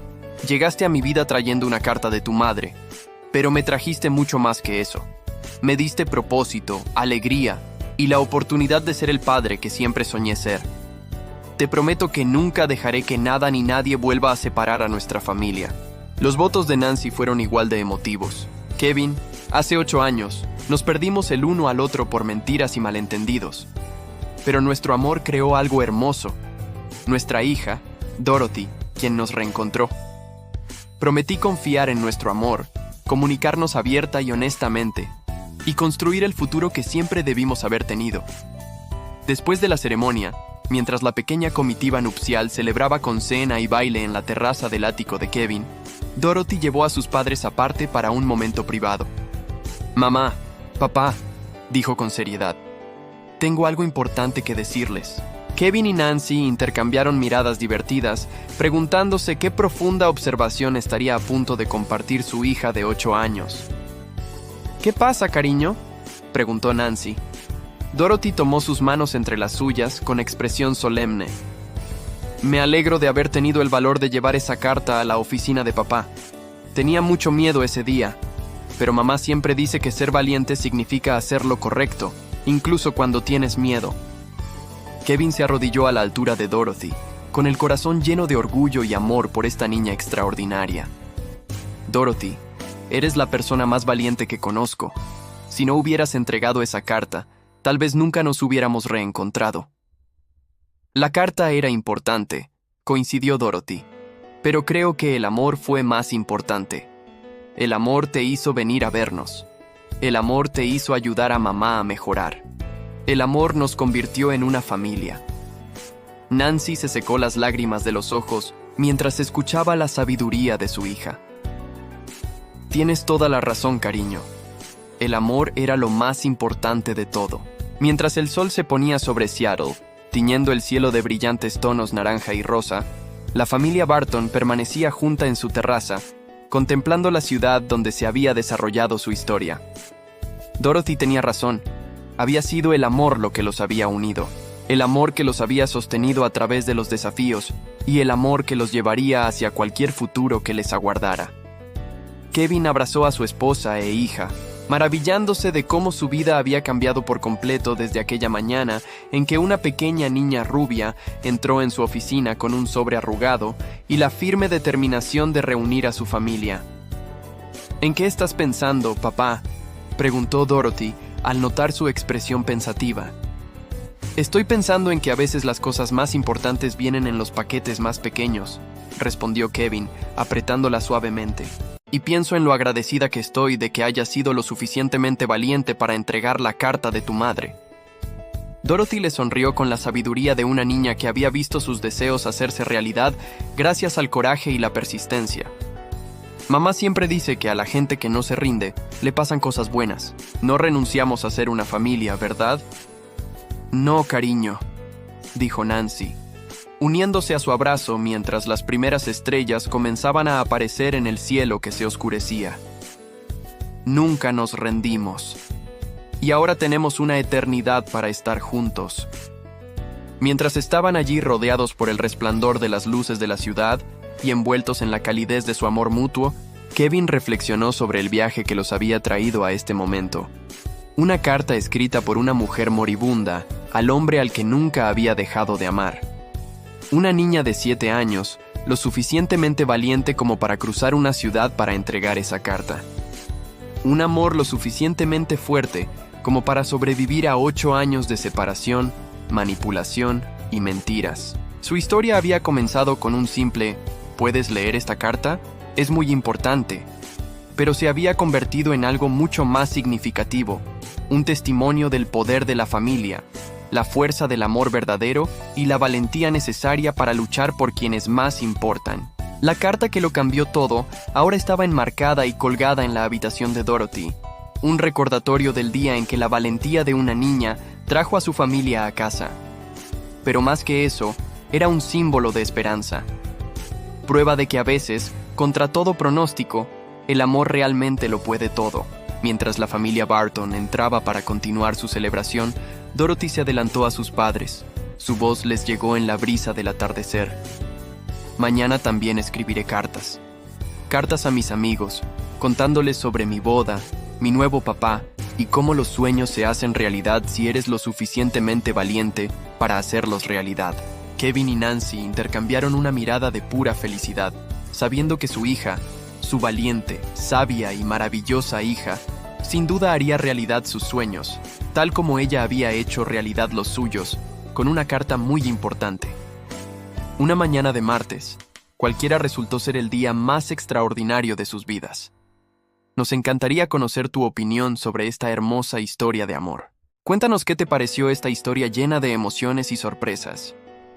llegaste a mi vida trayendo una carta de tu madre, pero me trajiste mucho más que eso. Me diste propósito, alegría y la oportunidad de ser el padre que siempre soñé ser. Te prometo que nunca dejaré que nada ni nadie vuelva a separar a nuestra familia». Los votos de Nancy fueron igual de emotivos. «Kevin, hace 8 años, nos perdimos el uno al otro por mentiras y malentendidos. Pero nuestro amor creó algo hermoso. Nuestra hija, Dorothy, quien nos reencontró. Prometí confiar en nuestro amor, comunicarnos abierta y honestamente, y construir el futuro que siempre debimos haber tenido». Después de la ceremonia, mientras la pequeña comitiva nupcial celebraba con cena y baile en la terraza del ático de Kevin, Dorothy llevó a sus padres aparte para un momento privado. «Mamá, papá», dijo con seriedad, «tengo algo importante que decirles». Kevin y Nancy intercambiaron miradas divertidas, preguntándose qué profunda observación estaría a punto de compartir su hija de 8 años. «¿Qué pasa, cariño?», preguntó Nancy. Dorothy tomó sus manos entre las suyas con expresión solemne. «Me alegro de haber tenido el valor de llevar esa carta a la oficina de papá. Tenía mucho miedo ese día, pero mamá siempre dice que ser valiente significa hacer lo correcto, incluso cuando tienes miedo». Kevin se arrodilló a la altura de Dorothy, con el corazón lleno de orgullo y amor por esta niña extraordinaria. «Dorothy, eres la persona más valiente que conozco. Si no hubieras entregado esa carta, tal vez nunca nos hubiéramos reencontrado». La carta era importante, coincidió Dorothy, pero creo que el amor fue más importante. El amor te hizo venir a vernos. El amor te hizo ayudar a mamá a mejorar. El amor nos convirtió en una familia. Nancy se secó las lágrimas de los ojos mientras escuchaba la sabiduría de su hija. Tienes toda la razón, cariño. El amor era lo más importante de todo. Mientras el sol se ponía sobre Seattle, tiñendo el cielo de brillantes tonos naranja y rosa, la familia Barton permanecía junta en su terraza, contemplando la ciudad donde se había desarrollado su historia. Dorothy tenía razón. Había sido el amor lo que los había unido, el amor que los había sostenido a través de los desafíos y el amor que los llevaría hacia cualquier futuro que les aguardara. Kevin abrazó a su esposa e hija, maravillándose de cómo su vida había cambiado por completo desde aquella mañana en que una pequeña niña rubia entró en su oficina con un sobre arrugado y la firme determinación de reunir a su familia. ¿En qué estás pensando, papá?, preguntó Dorothy al notar su expresión pensativa. Estoy pensando en que a veces las cosas más importantes vienen en los paquetes más pequeños, respondió Kevin, apretándola suavemente. Y pienso en lo agradecida que estoy de que hayas sido lo suficientemente valiente para entregar la carta de tu madre. Dorothy le sonrió con la sabiduría de una niña que había visto sus deseos hacerse realidad gracias al coraje y la persistencia. Mamá siempre dice que a la gente que no se rinde, le pasan cosas buenas. No renunciamos a ser una familia, ¿verdad? No, cariño, dijo Nancy, uniéndose a su abrazo mientras las primeras estrellas comenzaban a aparecer en el cielo que se oscurecía. Nunca nos rendimos. Y ahora tenemos una eternidad para estar juntos. Mientras estaban allí rodeados por el resplandor de las luces de la ciudad y envueltos en la calidez de su amor mutuo, Kevin reflexionó sobre el viaje que los había traído a este momento. Una carta escrita por una mujer moribunda al hombre al que nunca había dejado de amar. Una niña de 7 años, lo suficientemente valiente como para cruzar una ciudad para entregar esa carta. Un amor lo suficientemente fuerte como para sobrevivir a 8 años de separación, manipulación y mentiras. Su historia había comenzado con un simple ¿puedes leer esta carta? Es muy importante, pero se había convertido en algo mucho más significativo, un testimonio del poder de la familia, la fuerza del amor verdadero y la valentía necesaria para luchar por quienes más importan. La carta que lo cambió todo ahora estaba enmarcada y colgada en la habitación de Dorothy, un recordatorio del día en que la valentía de una niña trajo a su familia a casa. Pero más que eso, era un símbolo de esperanza. Prueba de que a veces, contra todo pronóstico, el amor realmente lo puede todo. Mientras la familia Barton entraba para continuar su celebración, Dorothy se adelantó a sus padres. Su voz les llegó en la brisa del atardecer. Mañana también escribiré cartas. Cartas a mis amigos, contándoles sobre mi boda, mi nuevo papá y cómo los sueños se hacen realidad si eres lo suficientemente valiente para hacerlos realidad. Kevin y Nancy intercambiaron una mirada de pura felicidad, sabiendo que su hija, su valiente, sabia y maravillosa hija, sin duda haría realidad sus sueños, tal como ella había hecho realidad los suyos, con una carta muy importante. Una mañana de martes, cualquiera resultó ser el día más extraordinario de sus vidas. Nos encantaría conocer tu opinión sobre esta hermosa historia de amor. Cuéntanos qué te pareció esta historia llena de emociones y sorpresas.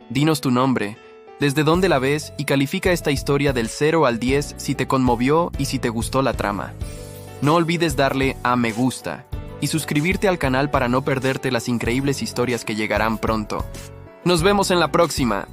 Dinos tu nombre, desde dónde la ves y califica esta historia del 0 al 10 si te conmovió y si te gustó la trama. No olvides darle a me gusta y suscribirte al canal para no perderte las increíbles historias que llegarán pronto. Nos vemos en la próxima.